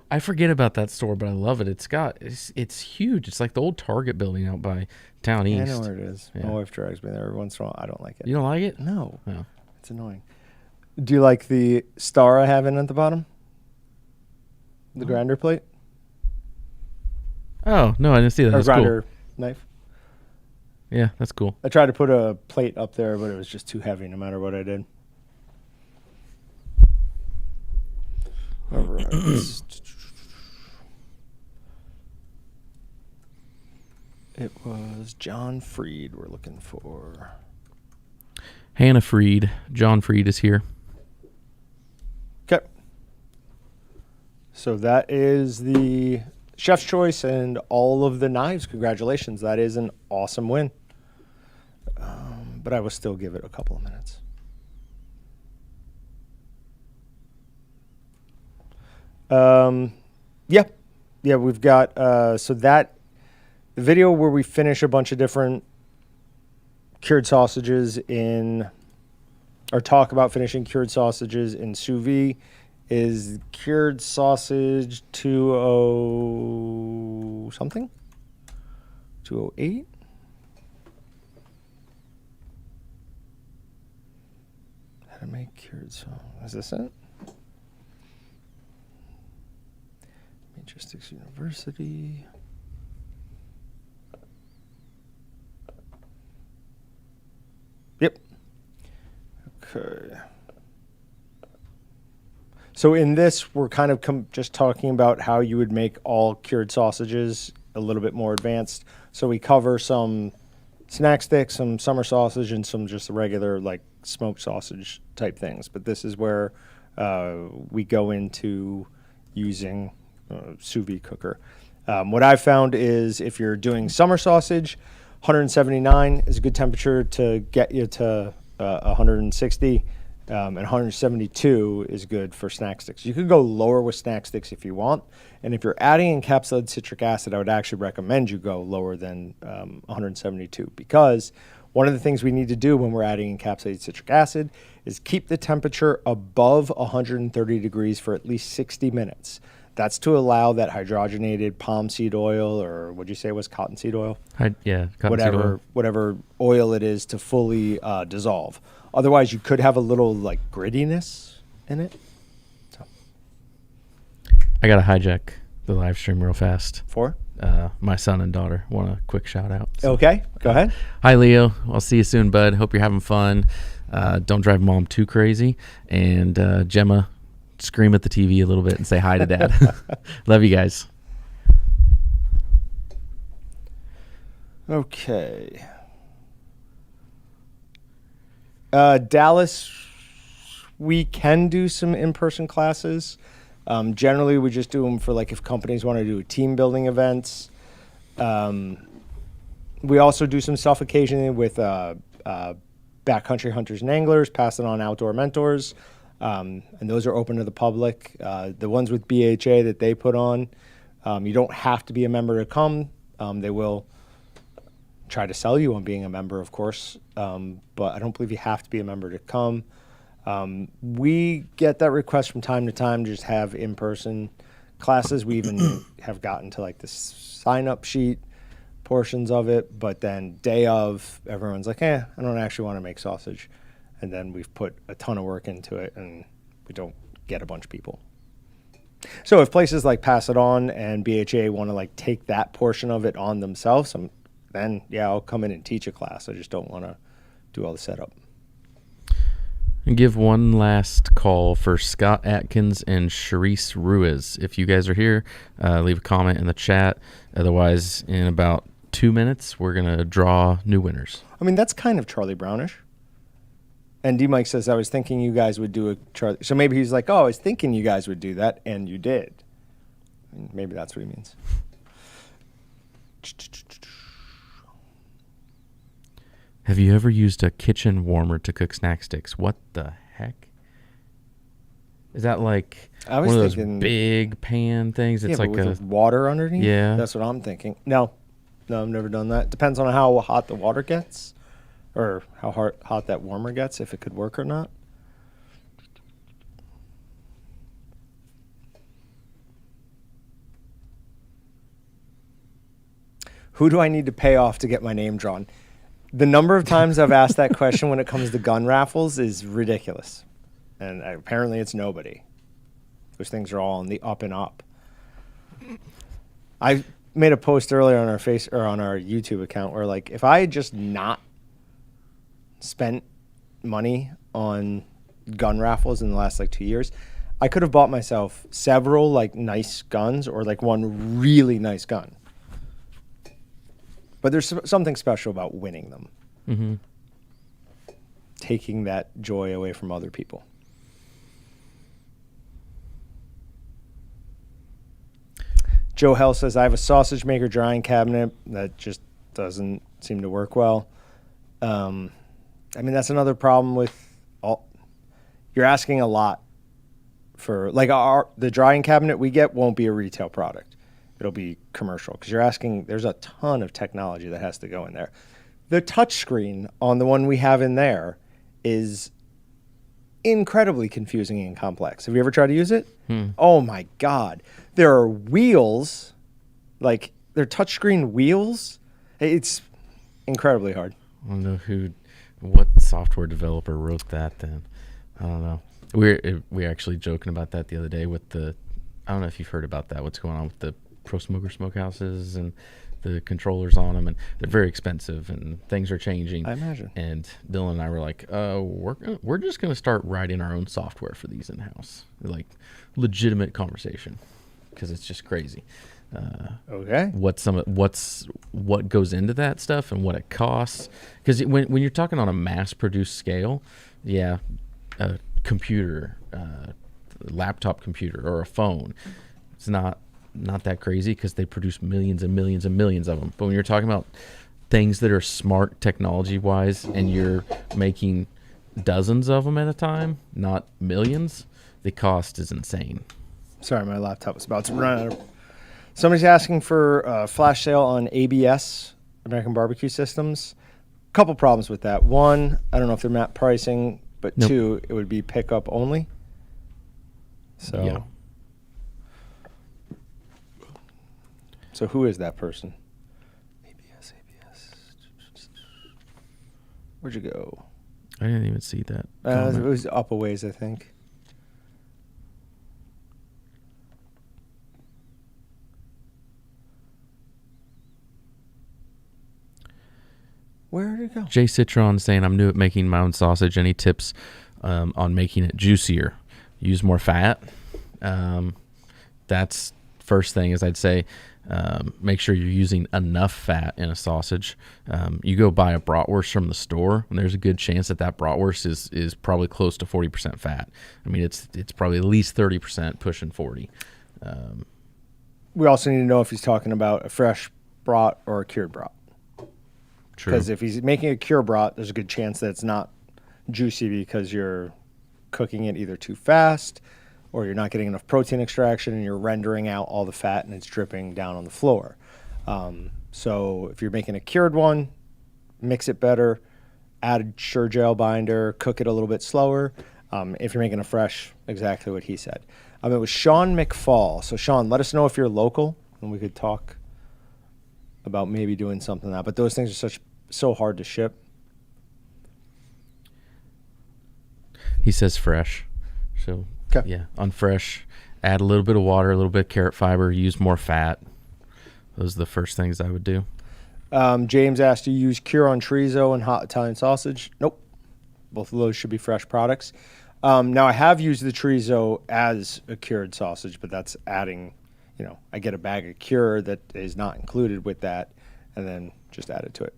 S1: I forget about that store, but I love it. It's huge. It's like the old Target building out by Town
S2: I
S1: East.
S2: know where it is.
S1: Yeah.
S2: My wife drives me there every once in a while. I don't like it.
S1: You don't like it?
S2: No,
S1: No.
S2: it's annoying. Do you like the star I have in at the bottom? The grinder plate?
S1: Oh, no, I didn't see that.
S2: Or
S1: That's
S2: grinder knife?
S1: cool. Yeah, that's cool.
S2: I tried to put a plate up there, but it was just too heavy no matter what I did. All right. It was John Freed we're looking for.
S1: Hannah Freed. John Freed is here.
S2: Okay. So that is the chef's choice and all of the knives. Congratulations. That is an awesome win. But I will still give it a couple of minutes. Yeah, we've got, so that, the video where we finish a bunch of different cured sausages in, or talk about finishing cured sausages in sous vide is cured sausage 20 something? 208? How to make cured sausage. Is this it? Meatgistics University. Yep. Okay. So in this, we're kind of just talking about how you would make all cured sausages a little bit more advanced. So we cover some snack sticks, some summer sausage, and some just regular like smoked sausage type things. But this is where we go into using sous vide cooker. What I've found is if you're doing summer sausage, 179 is a good temperature to get you to 160, and 172 is good for snack sticks. You could go lower with snack sticks if you want, and if you're adding encapsulated citric acid, I would actually recommend you go lower than 172, because one of the things we need to do when we're adding encapsulated citric acid is keep the temperature above 130 degrees for at least 60 minutes. That's to allow that hydrogenated palm seed oil, or what'd you say was cottonseed oil? Whatever oil it is to fully dissolve. Otherwise, you could have a little like grittiness in it. So.
S1: I got to hijack the live stream real fast.
S2: For?
S1: My son and daughter want a quick shout out. So.
S2: Okay, go ahead.
S1: Hi, Leo. I'll see you soon, bud. Hope you're having fun. Don't drive mom too crazy. And Gemma, scream at the TV a little bit and say hi to dad. Love you guys.
S2: Okay. Dallas, we can do some in-person classes. Generally, we just do them for like if companies want to do team building events. We also do some stuff occasionally with backcountry hunters and anglers, passing on outdoor mentors. And those are open to the public. The ones with BHA that they put on, You don't have to be a member to come. They will try to sell you on being a member, of course, but I don't believe you have to be a member to come. We get that request from time to time, just have in-person classes. We even have gotten to like the sign-up sheet portions of it, but then day of, everyone's like, I don't actually want to make sausage. And then we've put a ton of work into it, and we don't get a bunch of people. So if places like Pass It On and BHA want to like take that portion of it on themselves, then yeah, I'll come in and teach a class. I just don't want to do all the setup.
S1: And give one last call for Scott Atkins and Charisse Ruiz. If you guys are here, leave a comment in the chat. Otherwise, in about 2 minutes, we're going to draw new winners.
S2: I mean, that's kind of Charlie Brownish. And D-Mike says, I was thinking you guys would do a Charlie. So maybe he's like, I was thinking you guys would do that, and you did. And maybe that's what he means.
S1: Have you ever used a kitchen warmer to cook snack sticks? What the heck? Is that like one of those big pan things? It's like
S2: with water underneath?
S1: Yeah.
S2: That's what I'm thinking. No, I've never done that. Depends on how hot the water gets or how hot that warmer gets, if it could work or not. Who do I need to pay off to get my name drawn? The number of times I've asked that question when it comes to gun raffles is ridiculous. And apparently it's nobody. Those things are all on the up and up. I made a post earlier on our YouTube account where like if I had just not spent money on gun raffles in the last like 2 years, I could have bought myself several like nice guns or like one really nice gun. But there's something special about winning them.
S1: Mm-hmm.
S2: Taking that joy away from other people. Joe Hell says, I have a sausage maker drying cabinet that just doesn't seem to work well. I mean, that's another problem with you're asking a lot for, like the drying cabinet we get won't be a retail product. It'll be commercial because you're asking, there's a ton of technology that has to go in there. The touchscreen on the one we have in there is incredibly confusing and complex. Have you ever tried to use it? Oh my God. There are wheels, like they're touchscreen wheels. It's incredibly hard.
S1: I don't know what software developer wrote that then. I don't know. We're actually joking about that the other day with I don't know if you've heard about that, what's going on with the Pro Smoker smokehouses and the controllers on them, and they're very expensive and things are changing.
S2: I imagine. And
S1: Dylan and I were like, we're just going to start writing our own software for these in-house. Like legitimate conversation because it's just crazy.
S2: Okay.
S1: What goes into that stuff and what it costs. Because when you're talking on a mass-produced scale, yeah, a computer, laptop computer or a phone, it's not that crazy because they produce millions and millions and millions of them. But when you're talking about things that are smart technology-wise and you're making dozens of them at a time, not millions, the cost is insane.
S2: Sorry, my laptop was about to run out of... Somebody's asking for a flash sale on ABS, American Barbecue Systems. A couple problems with that. One, I don't know if they're map pricing, but
S1: Nope.
S2: Two, it would be pickup only. So...
S1: Yeah.
S2: So who is that person? ABS. Where'd you go?
S1: I didn't even see that.
S2: It
S1: comment.
S2: was up a ways, I think. Where did it go?
S1: Jay Citron saying, I'm new at making my own sausage. Any tips on making it juicier? Use more fat. That's first thing is I'd say make sure you're using enough fat in a sausage. You go buy a bratwurst from the store, and there's a good chance that bratwurst is probably close to 40% fat. I mean, it's probably at least 30%, pushing 40.
S2: We also need to know if he's talking about a fresh brat or a cured brat.
S1: True.
S2: Because if he's making a cured brat, there's a good chance that it's not juicy because you're cooking it either too fast or you're not getting enough protein extraction and you're rendering out all the fat and it's dripping down on the floor. So if you're making a cured one, mix it better, add a Sure-Gel binder, cook it a little bit slower. If you're making a fresh, exactly what he said. It was Sean McFall. So Sean, let us know if you're local and we could talk about maybe doing something like that. But those things are so hard to ship.
S1: He says fresh. So, yeah, on fresh, add a little bit of water, a little bit of carrot fiber, use more fat. Those are the first things I would do.
S2: James asked, do you use cure on chorizo and hot Italian sausage? Nope. Both of those should be fresh products. Now, I have used the chorizo as a cured sausage, but that's adding, I get a bag of cure that is not included with that, and then just add it to it.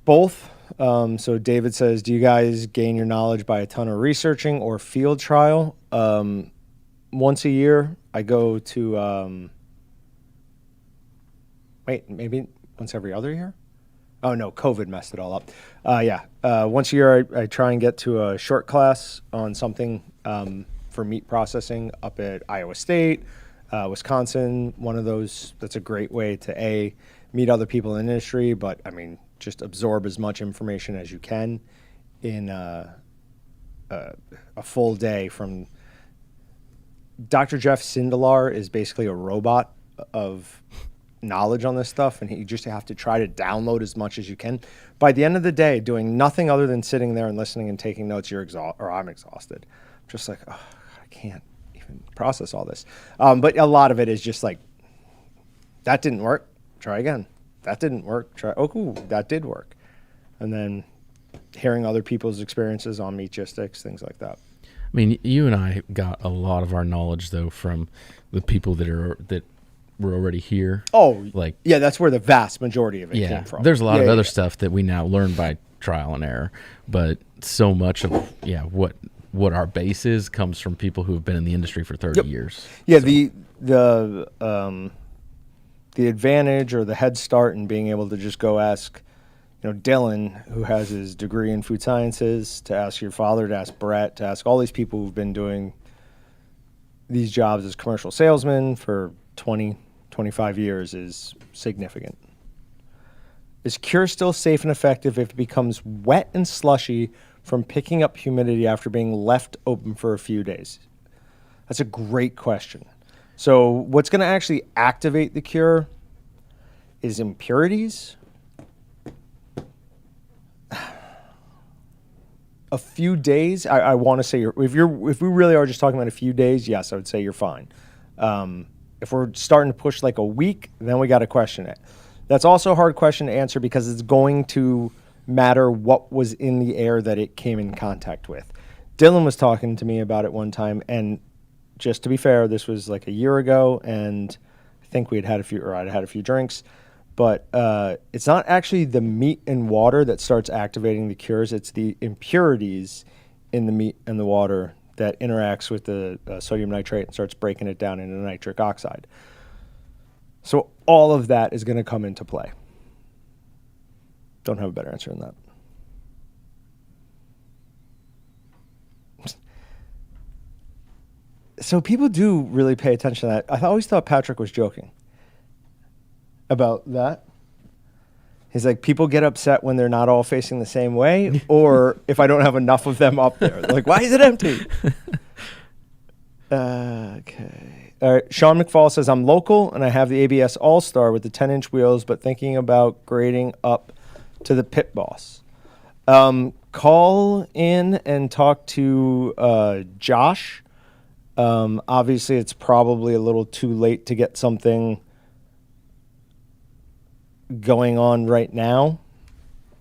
S2: Both. So David says, do you guys gain your knowledge by a ton of researching or field trial? Once a year, I go to, maybe once every other year? Oh, no, COVID messed it all up. Once a year, I try and get to a short class on something for meat processing up at Iowa State, Wisconsin. One of those, that's a great way to, meet other people in the industry, but, just absorb as much information as you can in a full day from... Dr. Jeff Sindelar is basically a robot of knowledge on this stuff, and you just have to try to download as much as you can. By the end of the day, doing nothing other than sitting there and listening and taking notes, I'm exhausted. I'm just like, I can't even process all this. But a lot of it is just like, that didn't work, try again. That didn't work, try, that did work. And then hearing other people's experiences on Meatgistics, things like that.
S1: You and I got a lot of our knowledge, though, from the people that were already here.
S2: That's where the vast majority of it came from.
S1: There's a lot of other stuff that we now learn by trial and error, but so much of what our base is comes from people who have been in the industry for 30 years.
S2: Yeah, so. The advantage or the head start in being able to just go ask, Dylan, who has his degree in food sciences, to ask your father, to ask Brett, to ask all these people who've been doing these jobs as commercial salesmen for 20, 25 years is significant. Is cure still safe and effective if it becomes wet and slushy from picking up humidity after being left open for a few days? That's a great question. So what's going to actually activate the cure is impurities. A few days, I want to say, if we really are just talking about a few days, yes, I would say you're fine. If we're starting to push like a week, then we got to question it. That's also a hard question to answer because it's going to matter what was in the air that it came in contact with. Dylan was talking to me about it one time, and just to be fair, this was like a year ago, and I think I'd had a few drinks, but it's not actually the meat and water that starts activating the cures. It's the impurities in the meat and the water that interacts with the sodium nitrate and starts breaking it down into nitric oxide. So all of that is going to come into play. Don't have a better answer than that. So people do really pay attention to that. I always thought Patrick was joking about that. He's like, people get upset when they're not all facing the same way, or if I don't have enough of them up there. They're like, why is it empty? Okay. All right. Sean McFall says, I'm local, and I have the ABS All-Star with the 10-inch wheels, but thinking about grading up to the Pit Boss. Call in and talk to Josh. Obviously, it's probably a little too late to get something going on right now,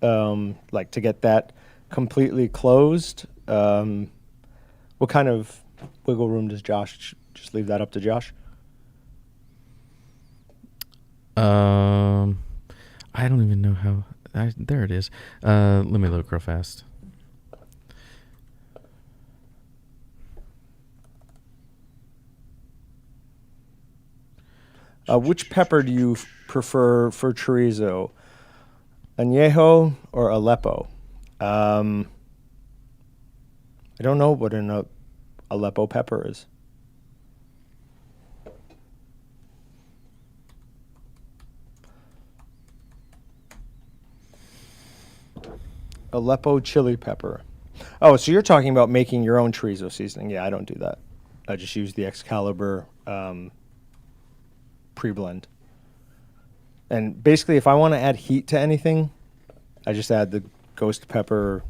S2: like to get that completely closed. What kind of wiggle room does Josh? Just leave that up to Josh?
S1: I don't even know how. There it is. Let me look real fast.
S2: Which pepper do you prefer for chorizo? Añejo or Aleppo? I don't know what an Aleppo pepper is. Aleppo chili pepper. Oh, so you're talking about making your own chorizo seasoning. Yeah, I don't do that. I just use the Excalibur pre-blend. And basically, if I want to add heat to anything, I just add the ghost pepper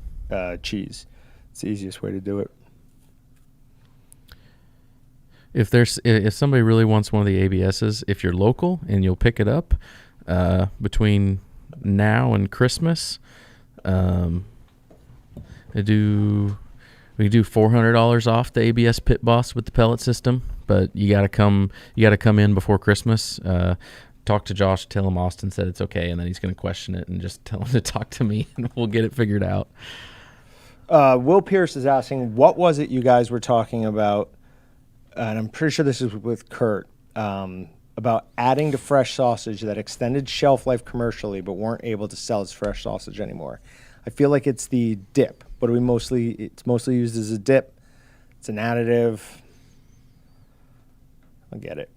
S2: cheese. It's the easiest way to do it.
S1: If somebody really wants one of the ABSs, if you're local and you'll pick it up between now and Christmas, we do $400 off the ABS Pit Boss with the pellet system, but you gotta come in before Christmas. Talk to Josh, tell him Austin said it's okay, and then he's gonna question it and just tell him to talk to me, and we'll get it figured out.
S2: Will Pierce is asking, what was it you guys were talking about? And I'm pretty sure this is with Kurt, about adding to fresh sausage that extended shelf life commercially but weren't able to sell as fresh sausage anymore. I feel like it's the dip, but it's mostly used as a dip. It's an additive. I'll get it.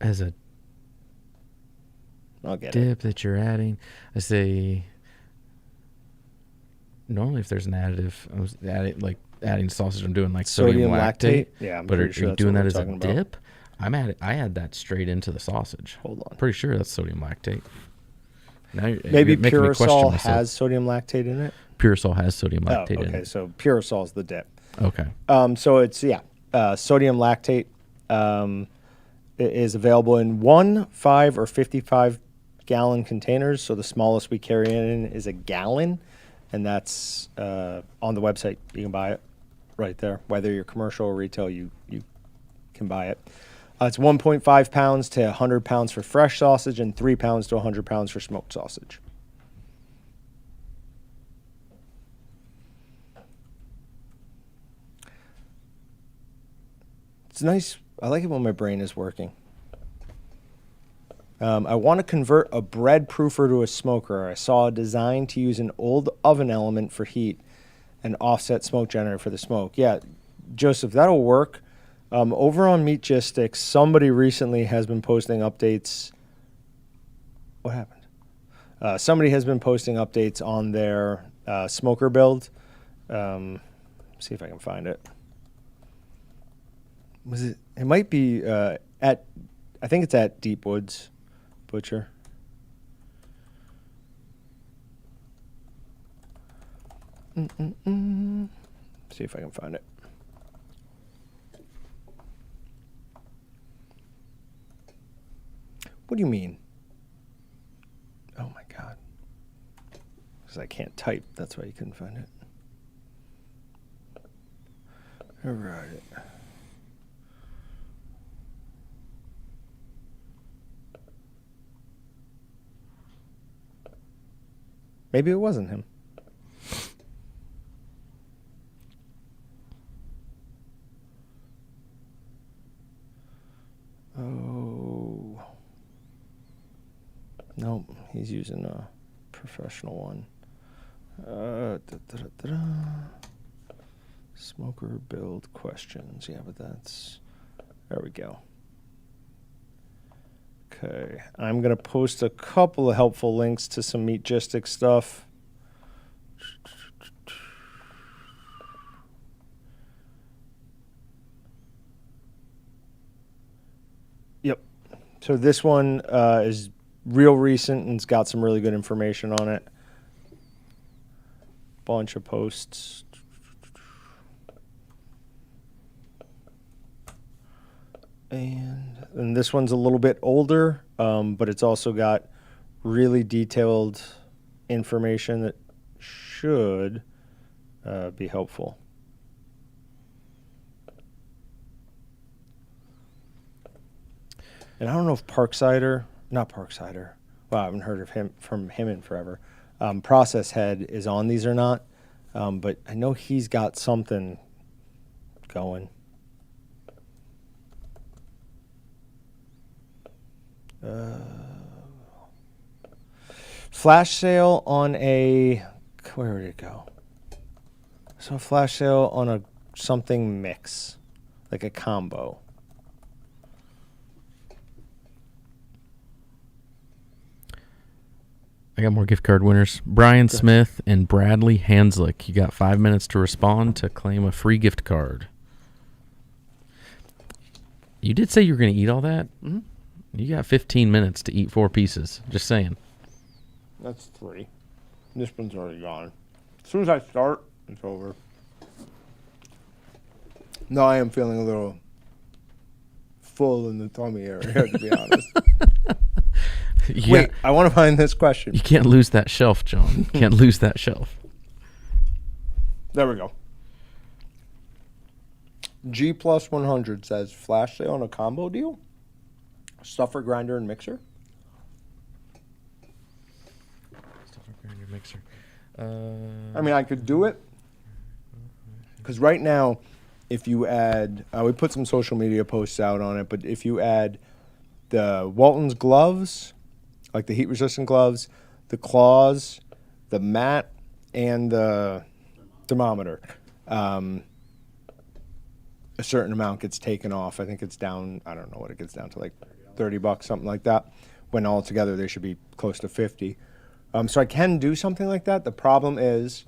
S2: I'll get it.
S1: Dip that you're adding. I say normally if there's an additive, I was adding sausage, I'm doing like sodium lactate.
S2: Yeah, I'm
S1: but
S2: pretty
S1: are
S2: sure
S1: you
S2: that's
S1: doing
S2: what
S1: that
S2: we're
S1: as a
S2: talking about.
S1: dip? I add that straight into the sausage.
S2: Hold on.
S1: Pretty sure that's sodium lactate. Now
S2: Maybe
S1: you're making me question
S2: Purosol
S1: myself.
S2: has sodium lactate in it.
S1: Purosol has sodium lactate in
S2: okay,
S1: it.
S2: so Purosol's the dip.
S1: Okay.
S2: So it's sodium lactate is available in 1, 5, or 55-gallon containers. So the smallest we carry in is a gallon, and that's on the website. You can buy it right there. Whether you're commercial or retail, you can buy it. It's 1.5 pounds to 100 pounds for fresh sausage and 3 pounds to 100 pounds for smoked sausage. It's nice. I like it when my brain is working. I want to convert a bread proofer to a smoker. I saw a design to use an old oven element for heat and offset smoke generator for the smoke. Yeah, Joseph, that'll work. Over on Meatgistics, somebody recently has been posting updates. What happened? Somebody has been posting updates on their smoker build. See if I can find it. Was it? It might be at. I think it's at Deepwoods Butcher. See if I can find it. What do you mean? Oh my God. Because I can't type. That's why you couldn't find it. All right. Maybe it wasn't him. Oh. Nope, he's using a professional one. Smoker build questions. Yeah, but that's... There we go. Okay, I'm going to post a couple of helpful links to some Meatgistics stuff. Yep. So this one is real recent and it's got some really good information on it. Bunch of posts. And this one's a little bit older, but it's also got really detailed information that should be helpful. And I don't know if not Parksider. Well, I haven't heard of from him in forever. Process Head is on these or not, but I know he's got something going. Flash sale on where did it go? So flash sale on a something mix, like a combo.
S1: I got more gift card winners. Brian Smith and Bradley Hanslick. You got 5 minutes to respond to claim a free gift card. You did say you were going to eat all that?
S2: Mm-hmm.
S1: You got 15 minutes to eat 4 pieces. Just saying.
S2: That's 3. This one's already gone. As soon as I start, it's over. No, I am feeling a little full in the tummy area, to be honest. Wait, I want to find this question.
S1: You can't lose that shelf, John. You can't lose that shelf.
S2: There we go. G plus 100 says flash sale on a combo deal. Stuffer, grinder, and mixer.
S1: Stuffer, grinder, mixer.
S2: I mean, I could do it. Because right now, if you add, we put some social media posts out on it, but if you add the Walton's gloves, like the heat-resistant gloves, the claws, the mat, and the thermometer, a certain amount gets taken off. I think it's down, I don't know what it gets down to, like $30, something like that. When all together, they should be close to 50. So I can do something like that. The problem is,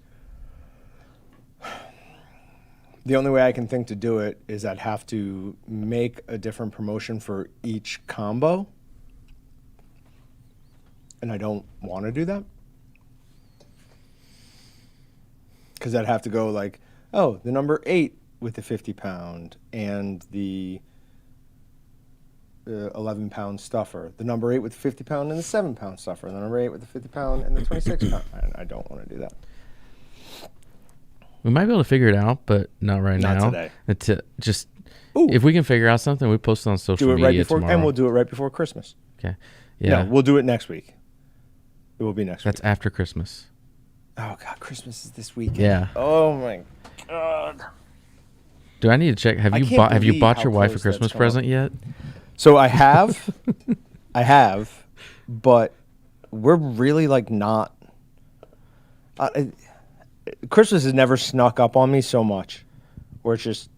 S2: the only way I can think to do it is I'd have to make a different promotion for each combo. And I don't want to do that. Because I'd have to go like, oh, the number 8 with the 50-pound and the 11-pound stuffer. The number 8 with the 50-pound and the 7-pound stuffer. And the number 8 with the 50-pound and the 26-pound. And I don't want to do that.
S1: We might be able to figure it out, but not right now.
S2: Not today.
S1: It's just, if we can figure out something, we post it on social
S2: Do it
S1: media
S2: right before,
S1: tomorrow.
S2: and we'll do it right before Christmas.
S1: Okay. Yeah.
S2: No, we'll do it next week. It will be next
S1: That's
S2: week.
S1: after Christmas.
S2: Oh, God, Christmas is this weekend.
S1: Yeah.
S2: Oh, my God.
S1: Do I need to check? Have
S2: I
S1: you
S2: can't
S1: bought? Have you
S2: believe
S1: bought
S2: how
S1: your wife a
S2: close that's
S1: Christmas
S2: come
S1: present
S2: up.
S1: yet?
S2: So I have. I have. But we're really, like, not. Christmas has never snuck up on me so much. Where it's just,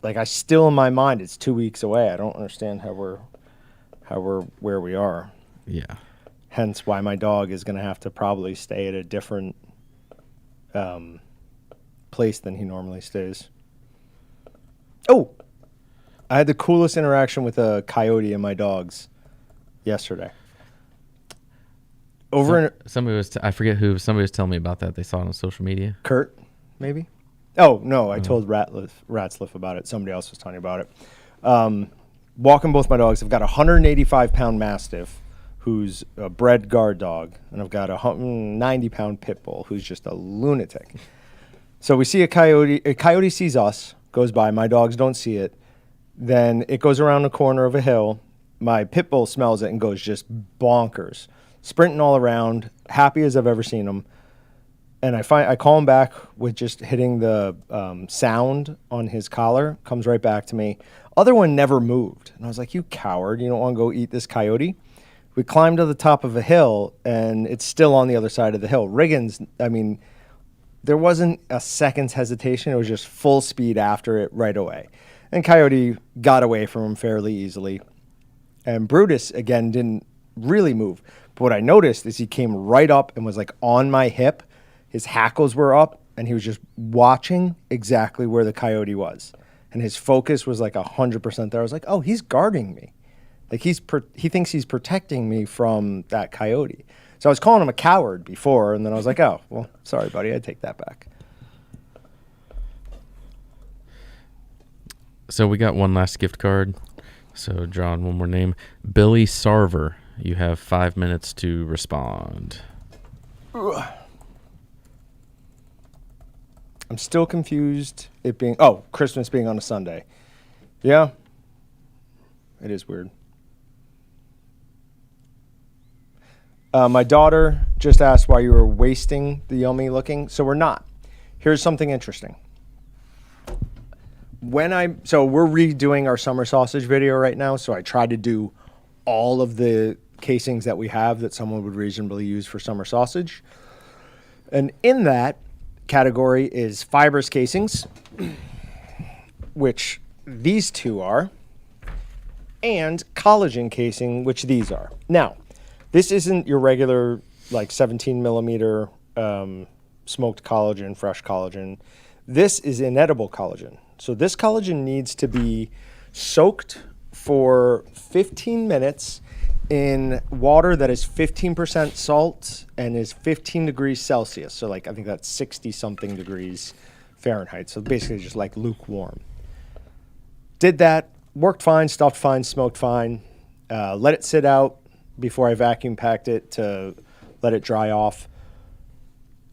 S2: like, I still in my mind, it's 2 weeks away. I don't understand how we're where we are.
S1: Yeah.
S2: Hence why my dog is going to have to probably stay at a different place than he normally stays. Oh, I had the coolest interaction with a coyote and my dogs yesterday.
S1: Somebody was. I forget who. Somebody was telling me about that. They saw it on social media.
S2: Kurt, maybe? Oh, no, I told Ratsliff about it. Somebody else was telling me about it. Walking both my dogs. I've got a 185-pound Mastiff who's a bred guard dog, and I've got a 90-pound pit bull who's just a lunatic. So we see a coyote. A coyote sees us, goes by. My dogs don't see it. Then it goes around the corner of a hill. My pit bull smells it and goes just bonkers, sprinting all around, happy as I've ever seen him. And I call him back with just hitting the sound on his collar. Comes right back to me. Other one never moved. And I was like, you coward. You don't want to go eat this coyote? We climbed to the top of a hill, and it's still on the other side of the hill. Riggins, I mean, there wasn't a second's hesitation. It was just full speed after it right away. And Coyote got away from him fairly easily. And Brutus, again, didn't really move. But what I noticed is he came right up and was like on my hip. His hackles were up, and he was just watching exactly where the coyote was. And his focus was like 100% there. I was like, oh, he's guarding me. Like he thinks he's protecting me from that coyote. So I was calling him a coward before, and then I was like, oh, well, sorry, buddy. I take that back.
S1: So we got one last gift card. So, John, one more name. Billy Sarver. You have 5 minutes to respond.
S2: I'm still confused. Christmas being on a Sunday. Yeah. It is weird. My daughter just asked why you were wasting the yummy looking. So we're not. Here's something interesting. So we're redoing our summer sausage video right now. So I tried to do all of the casings that we have that someone would reasonably use for summer sausage. And in that category is fibrous casings. which these two are, and collagen casing, which these are. Now, this isn't your regular like 17 millimeter smoked collagen, fresh collagen. This is inedible collagen. So this collagen needs to be soaked for 15 minutes in water that is 15% salt and is 15 degrees Celsius. So like, I think that's 60 something degrees Fahrenheit. So basically just like lukewarm. Did that, worked fine, stuffed fine, smoked fine. Let it sit out before I vacuum packed it to let it dry off.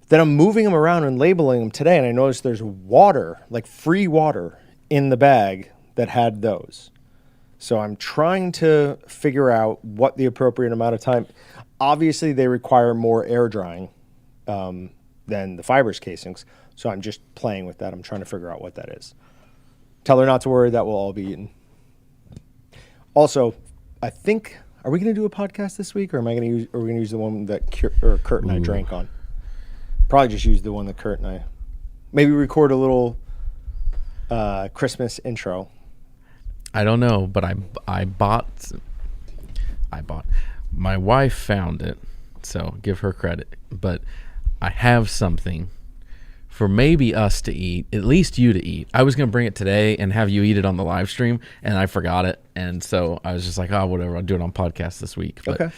S2: Then I'm moving them around and labeling them today, and I noticed there's water, like free water, in the bag that had those. So I'm trying to figure out what the appropriate amount of time. Obviously, they require more air drying than the fibers casings, so I'm just playing with that. I'm trying to figure out what that is. Tell her not to worry, that will all be eaten. Also, I think, are we going to do a podcast this week, or are we going to use the one that Kurt and I drank on? Probably just use the one that Kurt and I. Maybe record a little Christmas intro.
S1: I don't know, but I bought. My wife found it, so give her credit. But I have something for maybe us to eat, at least you to eat. I was going to bring it today and have you eat it on the live stream, and I forgot it. And so I was just like, oh, whatever, I'll do it on podcast this week. But,
S2: okay.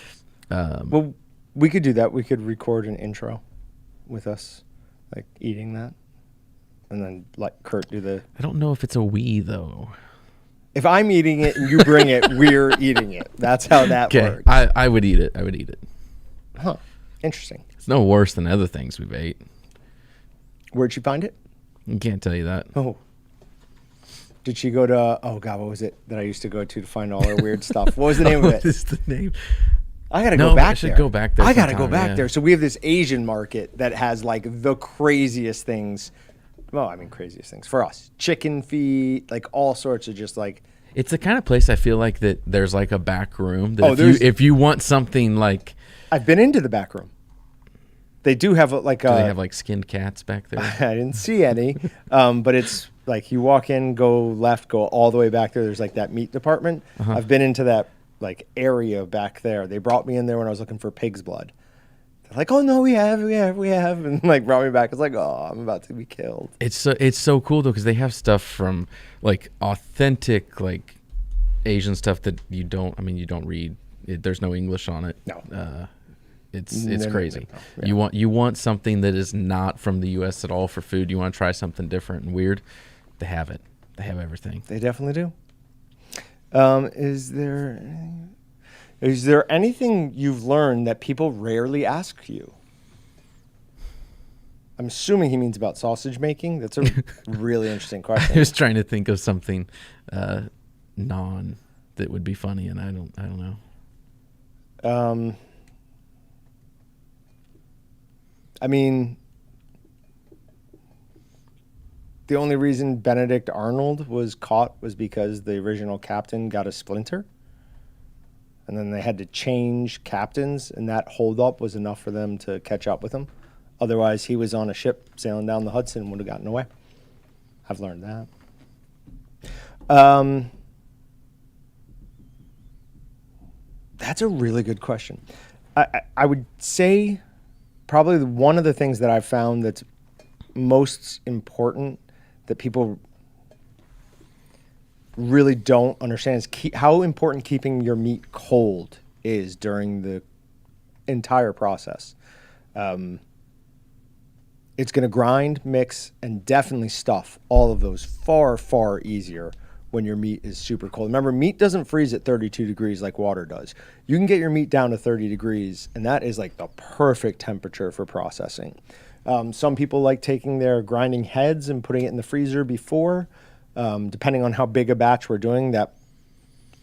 S2: Well, we could do that. We could record an intro with us, like eating that. And then let Kurt do the...
S1: I don't know if it's a we, though.
S2: If I'm eating it and you bring it, we're eating it. That's how that works.
S1: I would eat it. I would eat it.
S2: Huh. Interesting.
S1: It's no worse than other things we've ate.
S2: Where'd she find it?
S1: I can't tell you that.
S2: Oh. Did she go to... Oh, God, what was it that I used to go to find all her weird stuff? What was the name of it?
S1: What is the name?
S2: I got to go back there. I
S1: should go back there.
S2: I got to go back there. So we have this Asian market that has like the craziest things. Well, I mean, craziest things for us. Chicken feet, like all sorts of just like.
S1: It's the kind of place I feel like that there's like a back room. That if you want something like.
S2: I've been into the back room. They do have
S1: Do they have like skinned cats back there?
S2: I didn't see any, but it's like you walk in, go left, go all the way back there. There's like that meat department. Uh-huh. I've been into that like area back there. They brought me in there when I was looking for pig's blood. They're like, oh no, we have, and like brought me back. It's like, oh, I'm about to be killed.
S1: It's so cool though because they have stuff from like authentic like Asian stuff that you don't read. There's no English on it.
S2: No.
S1: It's crazy.
S2: No.
S1: Yeah. You want something that is not from the U.S. at all for food. You want to try something different and weird. They have it. They have everything.
S2: They definitely do. Is there anything you've learned that people rarely ask you? I'm assuming he means about sausage making. That's a really interesting question.
S1: I was trying to think of something non that would be funny, and I don't know.
S2: I mean, the only reason Benedict Arnold was caught was because the original captain got a splinter. And then they had to change captains, and that holdup was enough for them to catch up with him. Otherwise, he was on a ship sailing down the Hudson and would have gotten away. I've learned that. That's a really good question. I would say probably one of the things that I've found that's most important that people really don't understand is how important keeping your meat cold is during the entire process. It's going to grind, mix, and definitely stuff all of those far, far easier when your meat is super cold. Remember, meat doesn't freeze at 32 degrees like water does. You can get your meat down to 30 degrees, and that is like the perfect temperature for processing. Some people like taking their grinding heads and putting it in the freezer before. Depending on how big a batch we're doing, that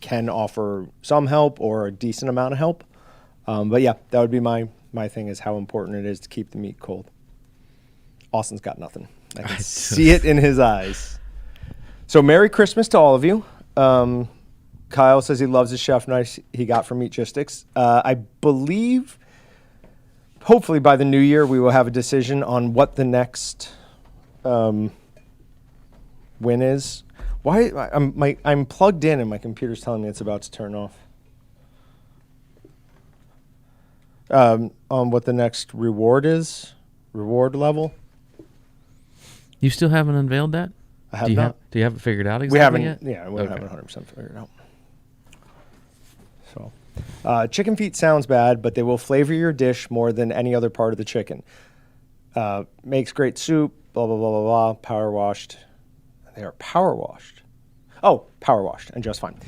S2: can offer some help or a decent amount of help. But yeah, that would be my thing is how important it is to keep the meat cold. Austin's got nothing. I can see it in his eyes. So Merry Christmas to all of you. Kyle says he loves the chef knife he got from Meatgistics. I believe hopefully by the new year we will have a decision on what the next win is. Why I'm plugged in and my computer's telling me it's about to turn off. On what the next reward level.
S1: You still haven't unveiled that?
S2: I have not.
S1: Do you have it figured out exactly
S2: We haven't
S1: yet?
S2: Yeah, we haven't 100% figured out. So, chicken feet sounds bad, but they will flavor your dish more than any other part of the chicken. Makes great soup, blah, blah, blah, blah, blah, power washed. They are power washed. Oh, power washed and just fine.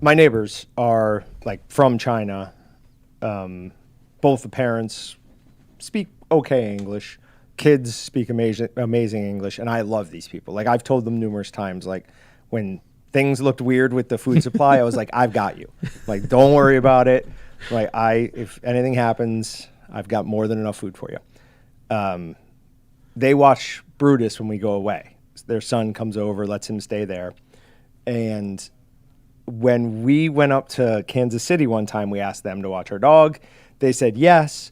S2: My neighbors are like from China. Both the parents speak okay English. Kids speak amazing English, and I love these people. Like, I've told them numerous times, like, when things looked weird with the food supply, I was like, I've got you. Like, don't worry about it. Like, if anything happens, I've got more than enough food for you. They watch Brutus when we go away. Their son comes over, lets him stay there. And when we went up to Kansas City one time, we asked them to watch our dog. They said yes.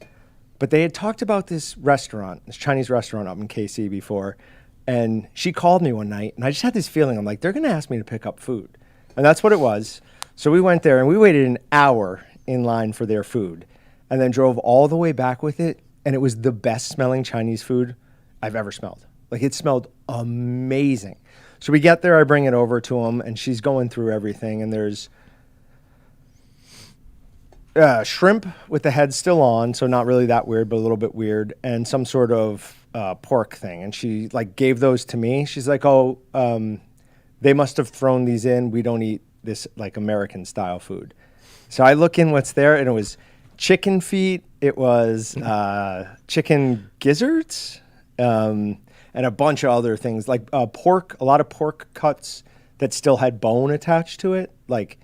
S2: But they had talked about this restaurant, this Chinese restaurant up in KC before, and she called me one night, and I just had this feeling. I'm like, they're going to ask me to pick up food. And that's what it was. So we went there, and we waited an hour in line for their food, and then drove all the way back with it, and it was the best-smelling Chinese food I've ever smelled. Like, it smelled amazing. So we get there, I bring it over to them, and she's going through everything, and there's shrimp with the head still on, so not really that weird, but a little bit weird, and some sort of pork thing. And she like gave those to me. She's like, "Oh, they must have thrown these in. We don't eat this like American style food." So I look in what's there, and it was chicken feet. It was chicken gizzards, and a bunch of other things like pork. A lot of pork cuts that still had bone attached to it, like.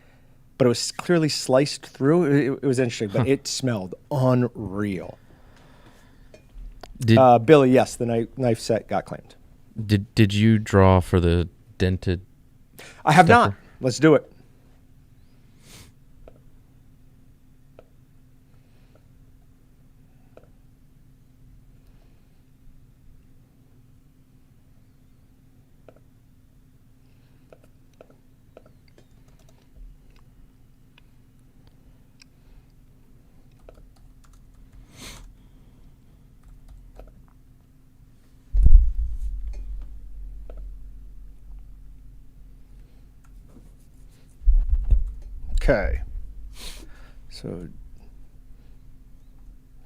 S2: But it was clearly sliced through. It was interesting, but it smelled unreal. Billy, yes, the knife set got claimed.
S1: Did you draw for the dented?
S2: I have not. Let's do it. Okay. So,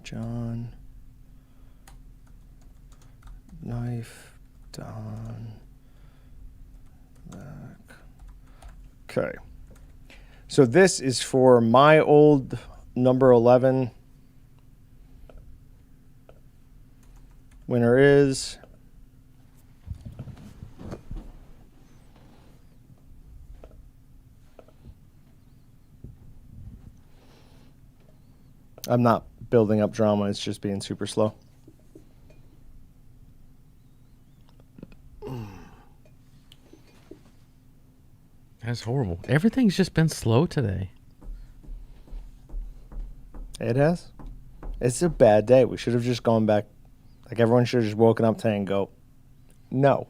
S2: John, knife, Don, back. Okay. So this is for my old number 11. Winner is I'm not building up drama. It's just being super slow.
S1: That's horrible. Everything's just been slow today.
S2: It has. It's a bad day. We should have just gone back. Like, everyone should have just woken up today and go, no.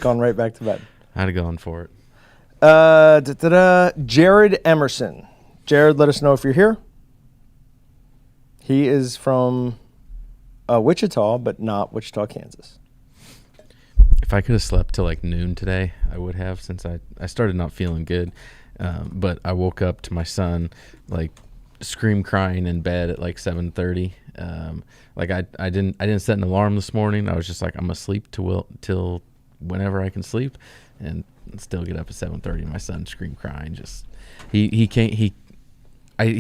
S2: Gone right back to bed.
S1: I'd have gone for it.
S2: Jared Emerson. Jared, let us know if you're here. He is from Wichita, but not Wichita, Kansas.
S1: If I could have slept till like noon today, I would have, since I started not feeling good. But I woke up to my son like scream crying in bed at like 7:30. Like I didn't set an alarm this morning. I was just like, I'm gonna sleep till whenever I can sleep, and still get up at 7:30. My son scream crying. Just he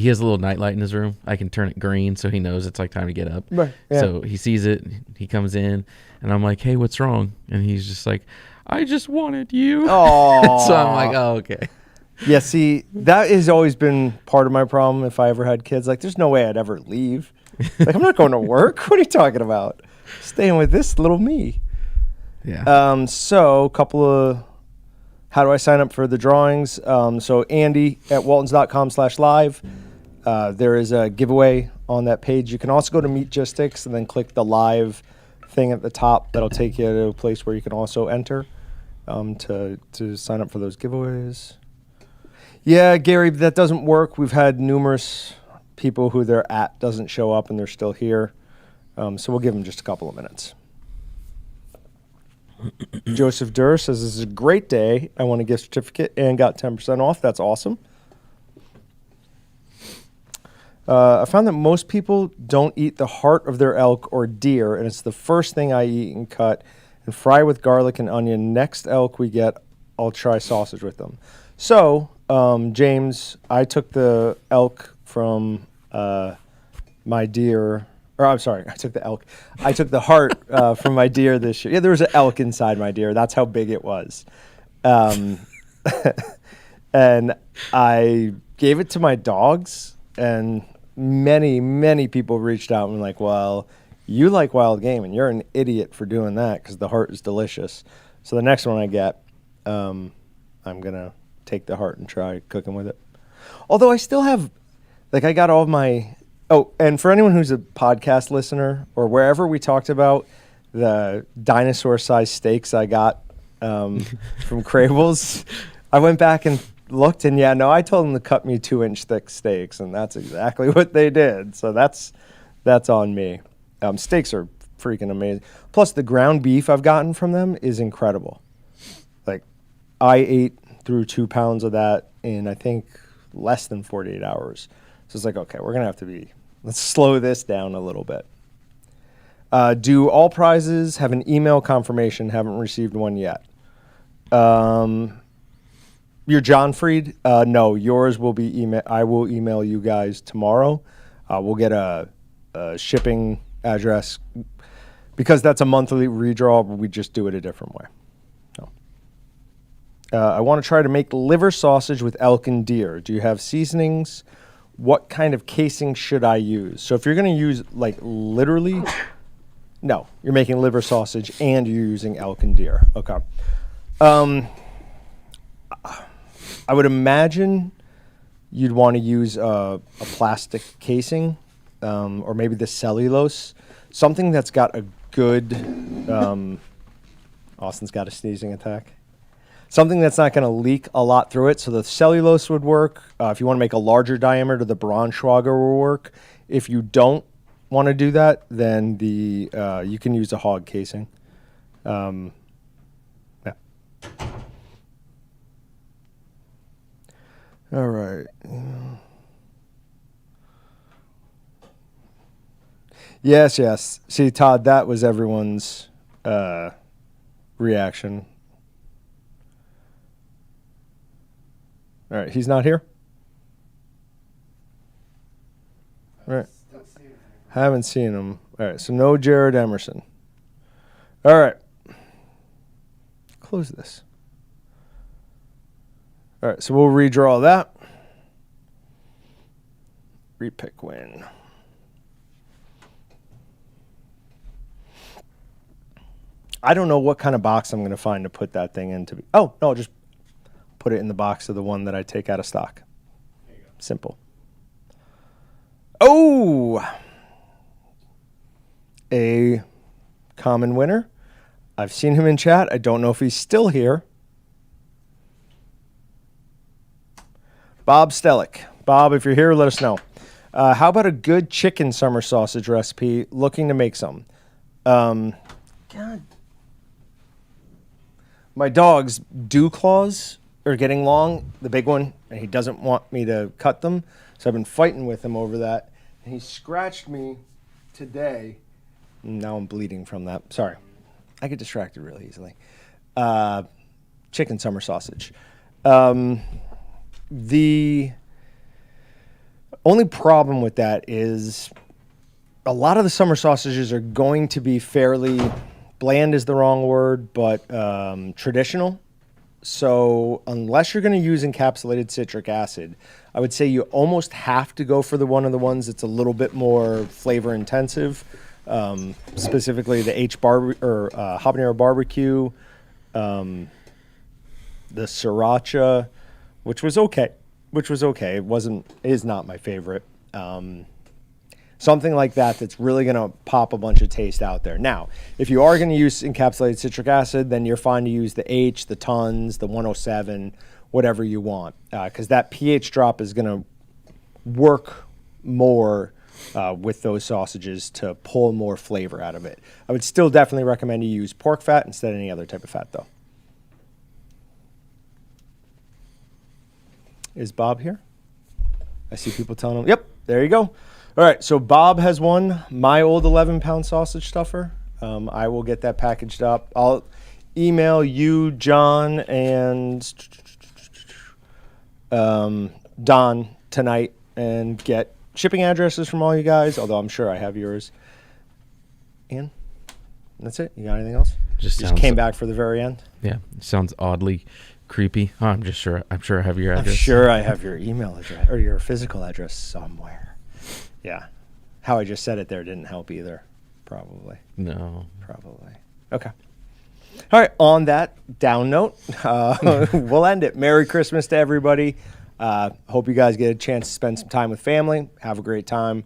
S1: has a little nightlight in his room. I can turn it green so he knows it's like time to get up.
S2: Right, yeah.
S1: So he sees it. He comes in, and I'm like, "Hey, what's wrong?" And he's just like, "I just wanted you."
S2: Oh.
S1: So I'm like, "Oh, okay."
S2: Yeah, see, that has always been part of my problem if I ever had kids. Like, there's no way I'd ever leave. Like, I'm not going to work. What are you talking about? Staying with this little me.
S1: Yeah.
S2: So, a couple of, how do I sign up for the drawings? So, Andy at waltons.com/live. There is a giveaway on that page. You can also go to Meatgistics and then click the live thing at the top. That'll take you to a place where you can also enter. to sign up for those giveaways. Yeah, Gary, that doesn't work. We've had numerous people who their @ doesn't show up and they're still here. So we'll give them just a couple of minutes. Joseph Durr says, this is a great day. I won a gift certificate and got 10% off. That's awesome. I found that most people don't eat the heart of their elk or deer, and it's the first thing I eat and cut and fry with garlic and onion. Next elk we get, I'll try sausage with them. So, James, I took the elk from my deer. Or I'm sorry, I took the elk. I took the heart from my deer this year. Yeah, there was an elk inside my deer. That's how big it was. And I gave it to my dogs, and many people reached out and were like, well, you like wild game, and you're an idiot for doing that because the heart is delicious. So the next one I get, I'm going to take the heart and try cooking with it. Although I still have, I got all of my... Oh, and for anyone who's a podcast listener or wherever we talked about the dinosaur-sized steaks I got from Crable's, I went back and looked, and I told them to cut me 2-inch thick steaks, and that's exactly what they did. So that's on me. Steaks are freaking amazing. Plus, the ground beef I've gotten from them is incredible. I ate through 2 pounds of that in, I think, less than 48 hours. So it's okay, we're going to have to let's slow this down a little bit. Do all prizes have an email confirmation? Haven't received one yet. Your John Fried? No, yours will be email. I will email you guys tomorrow. We'll get a shipping address because that's a monthly redraw. We just do it a different way. I want to try to make liver sausage with elk and deer. Do you have seasonings? What kind of casing should I use? So if you're going to use literally, no, you're making liver sausage and you're using elk and deer. Okay. I would imagine you'd want to use a plastic casing or maybe the cellulose, something that's got a good, Austin's got a sneezing attack. Something that's not going to leak a lot through it. So the cellulose would work. If you want to make a larger diameter, the Braunschweiger will work. If you don't want to do that, then you can use a hog casing. Yeah. All right. Yes. See, Todd, that was everyone's reaction. All right, he's not here? All right. Haven't seen him. All right, so no Jared Emerson. All right. Close this. All right, so we'll redraw that. Repick win. I don't know what kind of box I'm going to find to put that thing into. Oh, no, just put it in the box of the one that I take out of stock. There you go. Simple. Oh! A common winner. I've seen him in chat. I don't know if he's still here. Bob Stellick. Bob, if you're here, let us know. How about a good chicken summer sausage recipe? Looking to make some. God. My dog's dew claws are getting long, the big one, and he doesn't want me to cut them. So I've been fighting with him over that. And he scratched me today. Now I'm bleeding from that. Sorry. I get distracted really easily. Chicken summer sausage. The only problem with that is a lot of the summer sausages are going to be fairly, bland is the wrong word, but traditional. So unless you're going to use encapsulated citric acid, I would say you almost have to go for one of the ones that's a little bit more flavor intensive, specifically the habanero barbecue, the sriracha, which was okay. It is not my favorite. Something like that that's really going to pop a bunch of taste out there. Now, if you are going to use encapsulated citric acid, then you're fine to use the H, the tons, the 107, whatever you want, because that pH drop is going to work more with those sausages to pull more flavor out of it. I would still definitely recommend you use pork fat instead of any other type of fat, though. Is Bob here? I see people telling him, yep, there you go. All right, so Bob has won my old 11-pound sausage stuffer. I will get that packaged up. I'll email you, John, and Don tonight and get shipping addresses from all you guys, although I'm sure I have yours. And that's it. You got anything else? Just came back for the very end.
S1: Yeah, it sounds oddly creepy. Oh, I'm sure I have your address.
S2: I'm sure I have your email address or your physical address somewhere. Yeah. How I just said it there didn't help either. Probably.
S1: No.
S2: Probably. Okay. All right. On that down note, we'll end it. Merry Christmas to everybody. Hope you guys get a chance to spend some time with family. Have a great time.